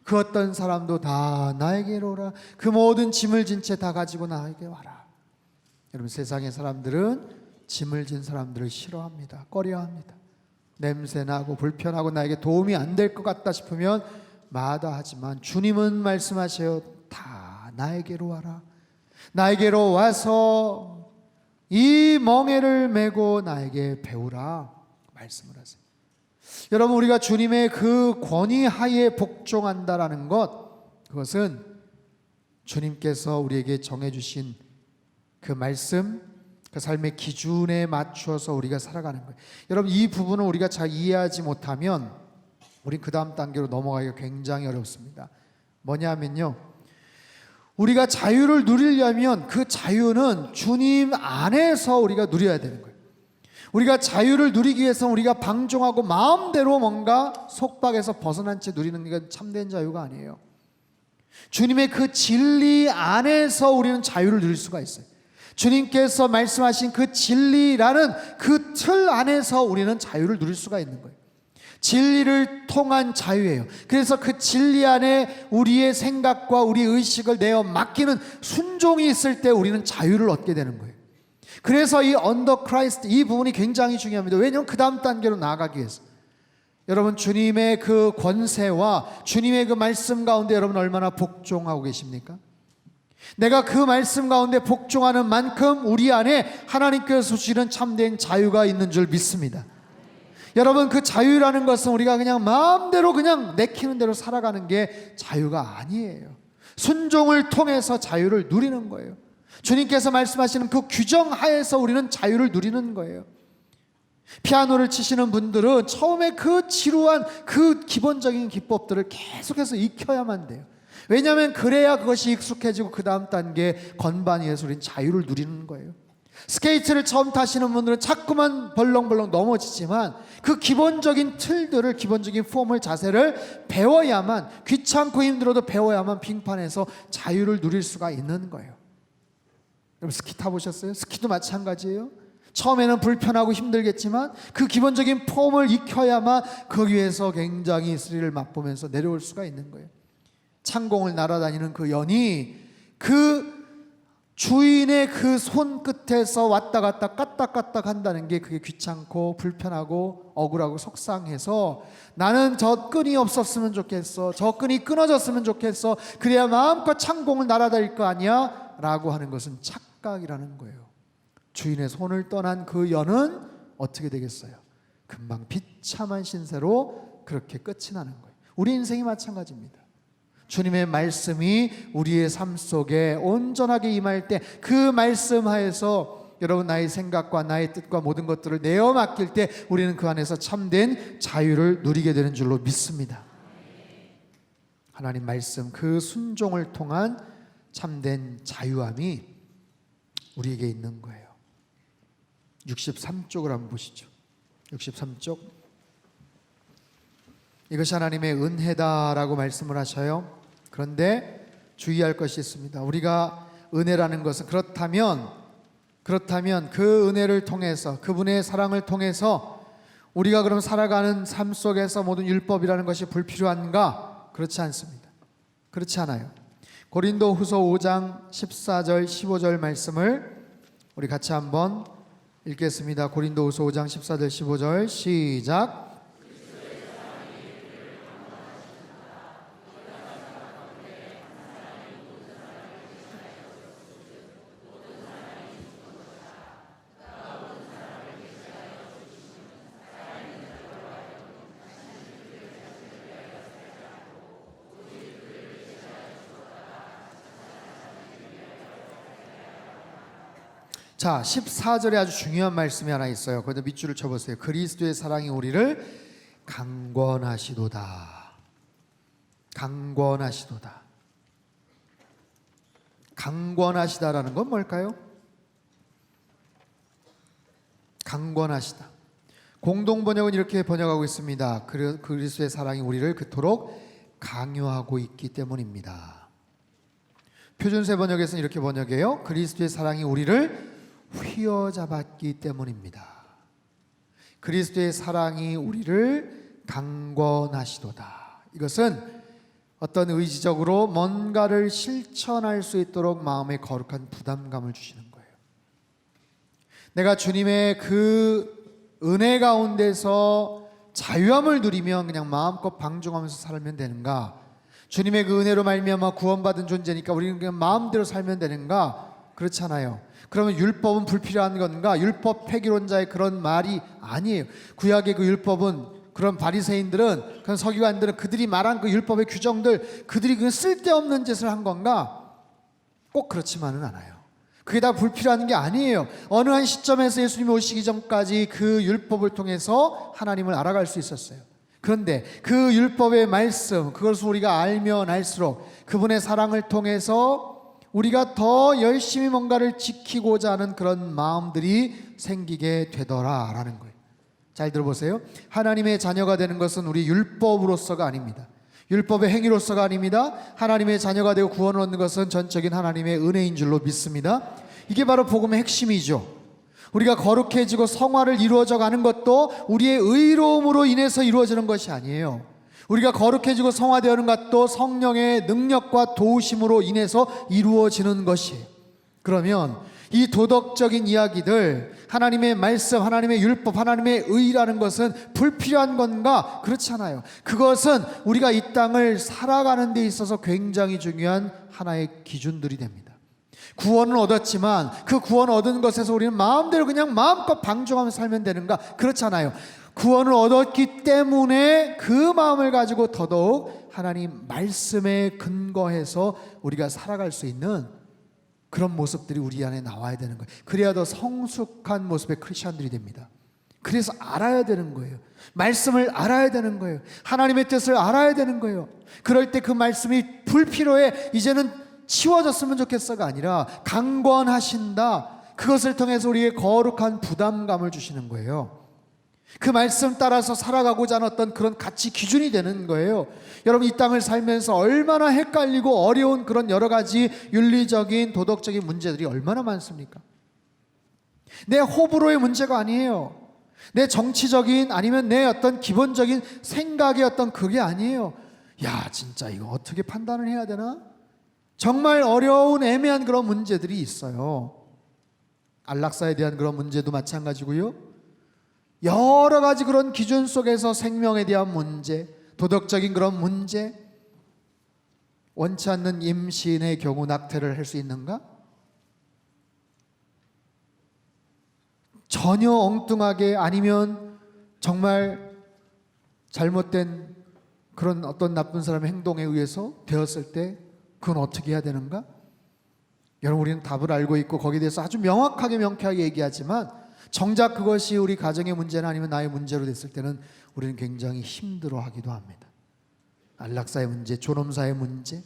그 어떤 사람도 다 나에게로 오라. 그 모든 짐을 진 채 다 가지고 나에게 와라. 여러분, 세상의 사람들은 짐을 진 사람들을 싫어합니다. 꺼려합니다. 냄새나고 불편하고 나에게 도움이 안 될 것 같다 싶으면 마다하지만 주님은 말씀하셔요. 다 나에게로 와라. 나에게로 와서 이 멍에를 메고 나에게 배우라 말씀을 하세요. 여러분, 우리가 주님의 그 권위 하에 복종한다라는 것, 그것은 주님께서 우리에게 정해주신 그 말씀, 그 삶의 기준에 맞추어서 우리가 살아가는 거예요. 여러분, 이 부분을 우리가 잘 이해하지 못하면 우린 그 다음 단계로 넘어가기가 굉장히 어렵습니다. 뭐냐면요, 우리가 자유를 누리려면 그 자유는 주님 안에서 우리가 누려야 되는 거예요. 우리가 자유를 누리기 위해서는 우리가 방종하고 마음대로 뭔가 속박에서 벗어난 채 누리는 게 참된 자유가 아니에요. 주님의 그 진리 안에서 우리는 자유를 누릴 수가 있어요. 주님께서 말씀하신 그 진리라는 그 틀 안에서 우리는 자유를 누릴 수가 있는 거예요. 진리를 통한 자유예요. 그래서 그 진리 안에 우리의 생각과 우리 의식을 내어 맡기는 순종이 있을 때 우리는 자유를 얻게 되는 거예요. 그래서 이 언더 크라이스트, 이 부분이 굉장히 중요합니다. 왜냐하면 그 다음 단계로 나아가기 위해서. 여러분, 주님의 그 권세와 주님의 그 말씀 가운데 여러분 얼마나 복종하고 계십니까? 내가 그 말씀 가운데 복종하는 만큼 우리 안에 하나님께서 주시는 참된 자유가 있는 줄 믿습니다. 여러분, 그 자유라는 것은 우리가 그냥 마음대로 그냥 내키는 대로 살아가는 게 자유가 아니에요. 순종을 통해서 자유를 누리는 거예요. 주님께서 말씀하시는 그 규정 하에서 우리는 자유를 누리는 거예요. 피아노를 치시는 분들은 처음에 그 지루한 그 기본적인 기법들을 계속해서 익혀야만 돼요. 왜냐하면 그래야 그것이 익숙해지고 그 다음 단계 건반 위에서 우리는 자유를 누리는 거예요. 스케이트를 처음 타시는 분들은 자꾸만 벌렁벌렁 넘어지지만 그 기본적인 틀들을, 기본적인 폼을, 자세를 배워야만, 귀찮고 힘들어도 배워야만 빙판에서 자유를 누릴 수가 있는 거예요. 여러분, 스키 타보셨어요? 스키도 마찬가지예요. 처음에는 불편하고 힘들겠지만 그 기본적인 폼을 익혀야만 그 위에서 굉장히 스릴을 맛보면서 내려올 수가 있는 거예요. 창공을 날아다니는 그 연이 그 주인의 그 손끝에서 왔다 갔다 까딱까딱 한다는 게 그게 귀찮고 불편하고 억울하고 속상해서 나는 저 끈이 없었으면 좋겠어, 저 끈이 끊어졌으면 좋겠어, 그래야 마음껏 창공을 날아다닐 거 아니야 라고 하는 것은 착각이라는 거예요. 주인의 손을 떠난 그 연은 어떻게 되겠어요? 금방 비참한 신세로 그렇게 끝이 나는 거예요. 우리 인생이 마찬가지입니다. 주님의 말씀이 우리의 삶 속에 온전하게 임할 때 그 말씀 하에서 여러분 나의 생각과 나의 뜻과 모든 것들을 내어 맡길 때 우리는 그 안에서 참된 자유를 누리게 되는 줄로 믿습니다. 하나님 말씀 그 순종을 통한 참된 자유함이 우리에게 있는 거예요. 63쪽을 한번 보시죠. 63쪽. 이것이 하나님의 은혜다라고 말씀을 하셔요. 그런데 주의할 것이 있습니다. 우리가 은혜라는 것은 그렇다면 그 은혜를 통해서, 그분의 사랑을 통해서 우리가 그럼 살아가는 삶 속에서 모든 율법이라는 것이 불필요한가? 그렇지 않습니다. 그렇지 않아요. 고린도후서 5장 14절 15절 말씀을 우리 같이 한번 읽겠습니다. 고린도후서 5장 14절 15절 시작. 자, 14절에 아주 중요한 말씀이 하나 있어요. 거기다 밑줄을 쳐보세요. 그리스도의 사랑이 우리를 강권하시도다. 강권하시도다. 강권하시다라는 건 뭘까요? 강권하시다. 공동번역은 이렇게 번역하고 있습니다. 그리스도의 사랑이 우리를 그토록 강요하고 있기 때문입니다. 표준세 번역에서는 이렇게 번역해요. 그리스도의 사랑이 우리를 휘어잡았기 때문입니다. 그리스도의 사랑이 우리를 강권하시도다. 이것은 어떤 의지적으로 뭔가를 실천할 수 있도록 마음에 거룩한 부담감을 주시는 거예요. 내가 주님의 그 은혜 가운데서 자유함을 누리면 그냥 마음껏 방종하면서 살면 되는가? 주님의 그 은혜로 말미암아 구원받은 존재니까 우리는 그냥 마음대로 살면 되는가? 그렇잖아요. 그러면 율법은 불필요한 건가? 율법 폐기론자의 그런 말이 아니에요. 구약의 그 율법은 그런 바리새인들은, 그런 서기관들은 그들이 말한 그 율법의 규정들, 그들이 그 쓸데없는 짓을 한 건가? 꼭 그렇지만은 않아요. 그게 다 불필요한 게 아니에요. 어느 한 시점에서 예수님이 오시기 전까지 그 율법을 통해서 하나님을 알아갈 수 있었어요. 그런데 그 율법의 말씀, 그것을 우리가 알면 알수록 그분의 사랑을 통해서 우리가 더 열심히 뭔가를 지키고자 하는 그런 마음들이 생기게 되더라라는 거예요. 잘 들어보세요. 하나님의 자녀가 되는 것은 우리 율법으로서가 아닙니다. 율법의 행위로서가 아닙니다. 하나님의 자녀가 되고 구원을 얻는 것은 전적인 하나님의 은혜인 줄로 믿습니다. 이게 바로 복음의 핵심이죠. 우리가 거룩해지고 성화를 이루어져 가는 것도 우리의 의로움으로 인해서 이루어지는 것이 아니에요. 우리가 거룩해지고 성화되어는 것도 성령의 능력과 도우심으로 인해서 이루어지는 것이에요. 그러면 이 도덕적인 이야기들, 하나님의 말씀, 하나님의 율법, 하나님의 의라는 것은 불필요한 건가? 그렇지 않아요. 그것은 우리가 이 땅을 살아가는 데 있어서 굉장히 중요한 하나의 기준들이 됩니다. 구원을 얻었지만 그 구원 얻은 것에서 우리는 마음대로 그냥 마음껏 방종하며 살면 되는가? 그렇잖아요. 구원을 얻었기 때문에 그 마음을 가지고 더더욱 하나님 말씀에 근거해서 우리가 살아갈 수 있는 그런 모습들이 우리 안에 나와야 되는 거예요. 그래야 더 성숙한 모습의 크리스천들이 됩니다. 그래서 알아야 되는 거예요. 말씀을 알아야 되는 거예요. 하나님의 뜻을 알아야 되는 거예요. 그럴 때 그 말씀이 불필요해, 이제는 치워졌으면 좋겠어가 아니라 강권하신다. 그것을 통해서 우리에게 거룩한 부담감을 주시는 거예요. 그 말씀 따라서 살아가고자 하는 어떤 그런 가치 기준이 되는 거예요. 여러분, 이 땅을 살면서 얼마나 헷갈리고 어려운 그런 여러 가지 윤리적인 도덕적인 문제들이 얼마나 많습니까? 내 호불호의 문제가 아니에요. 내 정치적인 아니면 내 어떤 기본적인 생각의 어떤 그게 아니에요. 야, 진짜 이거 어떻게 판단을 해야 되나? 정말 어려운 애매한 그런 문제들이 있어요. 안락사에 대한 그런 문제도 마찬가지고요. 여러 가지 그런 기준 속에서 생명에 대한 문제, 도덕적인 그런 문제, 원치 않는 임신의 경우 낙태를 할 수 있는가? 전혀 엉뚱하게 아니면 정말 잘못된 그런 어떤 나쁜 사람의 행동에 의해서 되었을 때 그건 어떻게 해야 되는가? 여러분, 우리는 답을 알고 있고 거기에 대해서 아주 명확하게 명쾌하게 얘기하지만 정작 그것이 우리 가정의 문제나 아니면 나의 문제로 됐을 때는 우리는 굉장히 힘들어하기도 합니다. 안락사의 문제, 존엄사의 문제,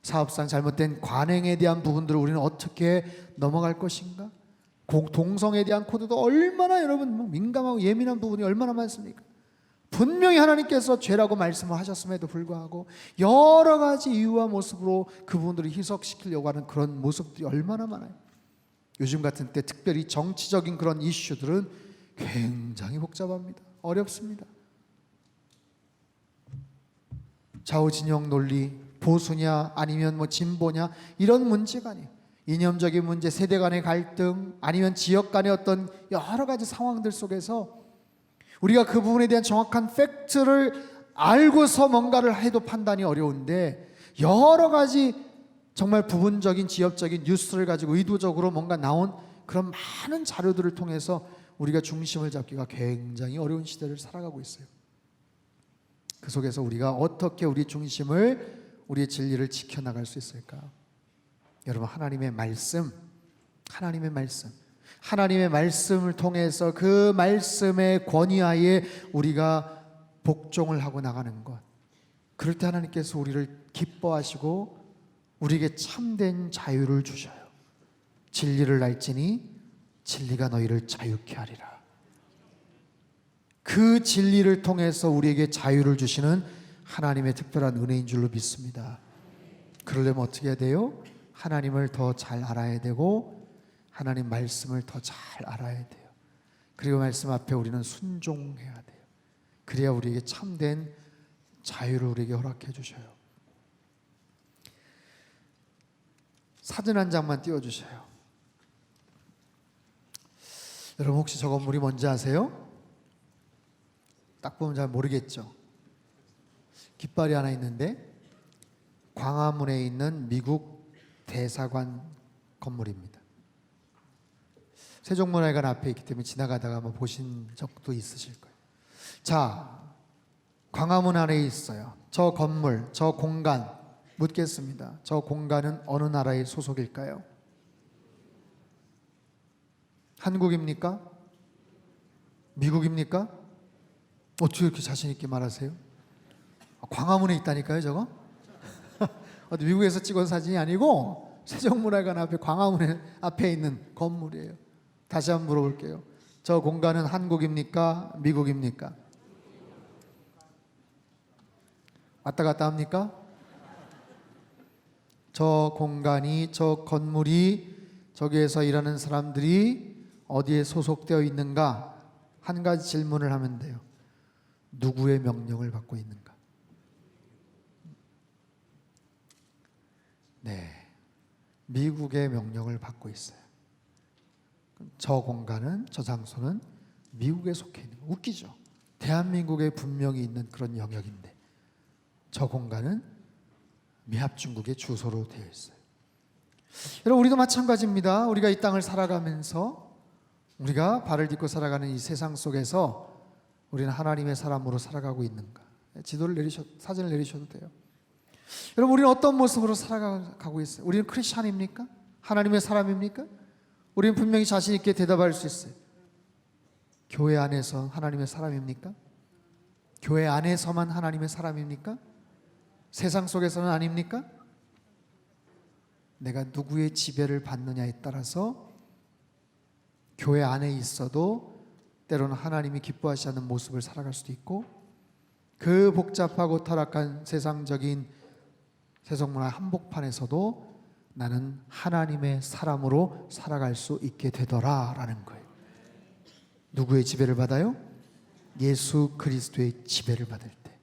사업상 잘못된 관행에 대한 부분들을 우리는 어떻게 넘어갈 것인가? 동성에 대한 코드도 얼마나 여러분 민감하고 예민한 부분이 얼마나 많습니까? 분명히 하나님께서 죄라고 말씀을 하셨음에도 불구하고 여러 가지 이유와 모습으로 그 부분들을 희석시키려고 하는 그런 모습들이 얼마나 많아요. 요즘 같은 때 특별히 정치적인 그런 이슈들은 굉장히 복잡합니다. 어렵습니다. 좌우진영 논리, 보수냐 아니면 뭐 진보냐 이런 문제가 아니에요. 이념적인 문제, 세대 간의 갈등, 아니면 지역 간의 어떤 여러 가지 상황들 속에서 우리가 그 부분에 대한 정확한 팩트를 알고서 뭔가를 해도 판단이 어려운데, 여러 가지 정말 부분적인 지역적인 뉴스를 가지고 의도적으로 뭔가 나온 그런 많은 자료들을 통해서 우리가 중심을 잡기가 굉장히 어려운 시대를 살아가고 있어요. 그 속에서 우리가 어떻게 우리 중심을, 우리의 진리를 지켜나갈 수 있을까? 여러분, 하나님의 말씀, 하나님의 말씀을 통해서 그 말씀의 권위하에 우리가 복종을 하고 나가는 것, 그럴 때 하나님께서 우리를 기뻐하시고 우리에게 참된 자유를 주셔요. 진리를 알지니 진리가 너희를 자유케 하리라. 그 진리를 통해서 우리에게 자유를 주시는 하나님의 특별한 은혜인 줄로 믿습니다. 그러려면 어떻게 해야 돼요? 하나님을 더 잘 알아야 되고 하나님 말씀을 더 잘 알아야 돼요. 그리고 말씀 앞에 우리는 순종해야 돼요. 그래야 우리에게 참된 자유를 우리에게 허락해 주셔요. 사진 한 장만 띄워주셔요. 여러분, 혹시 저 건물이 뭔지 아세요? 딱 보면 잘 모르겠죠. 깃발이 하나 있는데 광화문에 있는 미국 대사관 건물입니다. 세종문화회관 앞에 있기 때문에 지나가다가 보신 적도 있으실 거예요. 자, 광화문 안에 있어요. 저 건물, 저 공간 묻겠습니다. 저 공간은 어느 나라의 소속일까요? 한국입니까? 미국입니까? 어떻게 이렇게 자신 있게 말하세요? 광화문에 있다니까요, 저거? 어디 미국에서 찍은 사진이 아니고 세종문화관 앞에 광화문 앞에 있는 건물이에요. 다시 한번 물어볼게요. 저 공간은 한국입니까? 미국입니까? 왔다 갔다 합니까? 저 공간이, 저 건물이, 저기에서 일하는 사람들이 어디에 소속되어 있는가? 한 가지 질문을 하면 돼요. 누구의 명령을 받고 있는가? 네, 미국의 명령을 받고 있어요. 저 공간은, 저 장소는 미국에 속해 있는 거예요. 웃기죠? 대한민국에 분명히 있는 그런 영역인데 저 공간은 미합중국의 주소로 되어 있어요. 여러분, 우리도 마찬가지입니다. 우리가 이 땅을 살아가면서 우리가 발을 딛고 살아가는 이 세상 속에서 우리는 하나님의 사람으로 살아가고 있는가? 사진을 내리셔도 돼요. 여러분, 우리는 어떤 모습으로 살아가고 있어요? 우리는 크리스찬입니까? 하나님의 사람입니까? 우리는 분명히 자신 있게 대답할 수 있어요. 교회 안에서 하나님의 사람입니까? 교회 안에서만 하나님의 사람입니까? 세상 속에서는 아닙니까? 내가 누구의 지배를 받느냐에 따라서 교회 안에 있어도 때로는 하나님이 기뻐하시지 않는 모습을 살아갈 수도 있고, 그 복잡하고 타락한 세상적인 세속문화 한복판에서도 나는 하나님의 사람으로 살아갈 수 있게 되더라라는 거예요. 누구의 지배를 받아요? 예수 그리스도의 지배를 받을 때.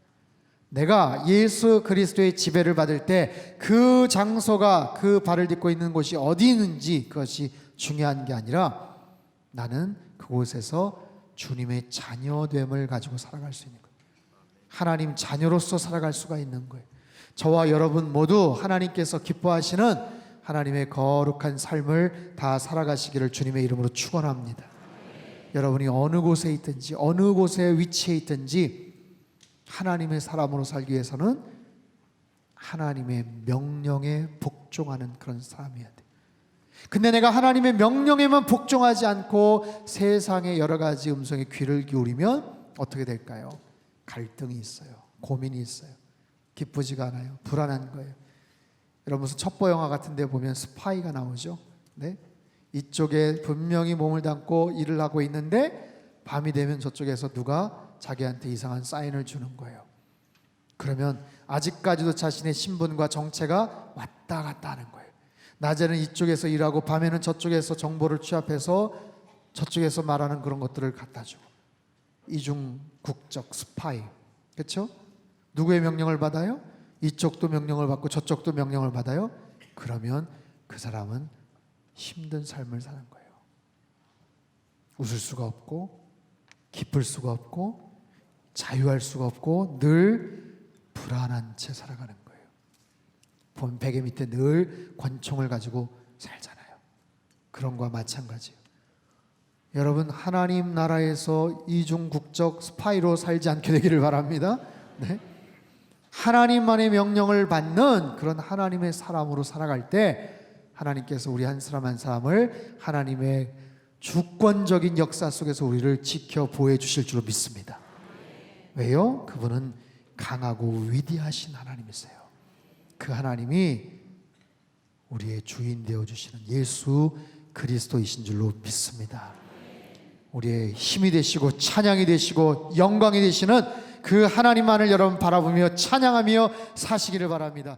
내가 예수 그리스도의 지배를 받을 때 그 장소가, 그 발을 딛고 있는 곳이 어디 있는지 그것이 중요한 게 아니라 나는 그곳에서 주님의 자녀됨을 가지고 살아갈 수 있는 거예요. 하나님 자녀로서 살아갈 수가 있는 거예요. 저와 여러분 모두 하나님께서 기뻐하시는 하나님의 거룩한 삶을 다 살아가시기를 주님의 이름으로 축원합니다. 여러분이 어느 곳에 있든지 어느 곳에 위치해 있든지 하나님의 사람으로 살기 위해서는 하나님의 명령에 복종하는 그런 사람이어야 돼. 근데 내가 하나님의 명령에만 복종하지 않고 세상의 여러 가지 음성에 귀를 기울이면 어떻게 될까요? 갈등이 있어요. 고민이 있어요. 기쁘지가 않아요. 불안한 거예요. 여러분, 무슨 첩보 영화 같은 데 보면 스파이가 나오죠. 네? 이쪽에 분명히 몸을 담고 일을 하고 있는데 밤이 되면 저쪽에서 누가 자기한테 이상한 사인을 주는 거예요. 그러면 아직까지도 자신의 신분과 정체가 왔다 갔다 하는 거예요. 낮에는 이쪽에서 일하고 밤에는 저쪽에서 정보를 취합해서 저쪽에서 말하는 그런 것들을 갖다 주고. 이중국적 스파이. 그렇죠? 누구의 명령을 받아요? 이쪽도 명령을 받고 저쪽도 명령을 받아요. 그러면 그 사람은 힘든 삶을 사는 거예요. 웃을 수가 없고 기쁠 수가 없고 자유할 수가 없고 늘 불안한 채 살아가는 거예요. 본 베개 밑에 늘 권총을 가지고 살잖아요. 그런 거와 마찬가지예요. 여러분, 하나님 나라에서 이중국적 스파이로 살지 않게 되기를 바랍니다. 네? 하나님만의 명령을 받는 그런 하나님의 사람으로 살아갈 때 하나님께서 우리 한 사람 한 사람을 하나님의 주권적인 역사 속에서 우리를 지켜 보호해 주실 줄로 믿습니다. 왜요? 그분은 강하고 위대하신 하나님이세요. 그 하나님이 우리의 주인 되어주시는 예수 그리스도이신 줄로 믿습니다. 우리의 힘이 되시고 찬양이 되시고 영광이 되시는 그 하나님만을 여러분 바라보며 찬양하며 사시기를 바랍니다.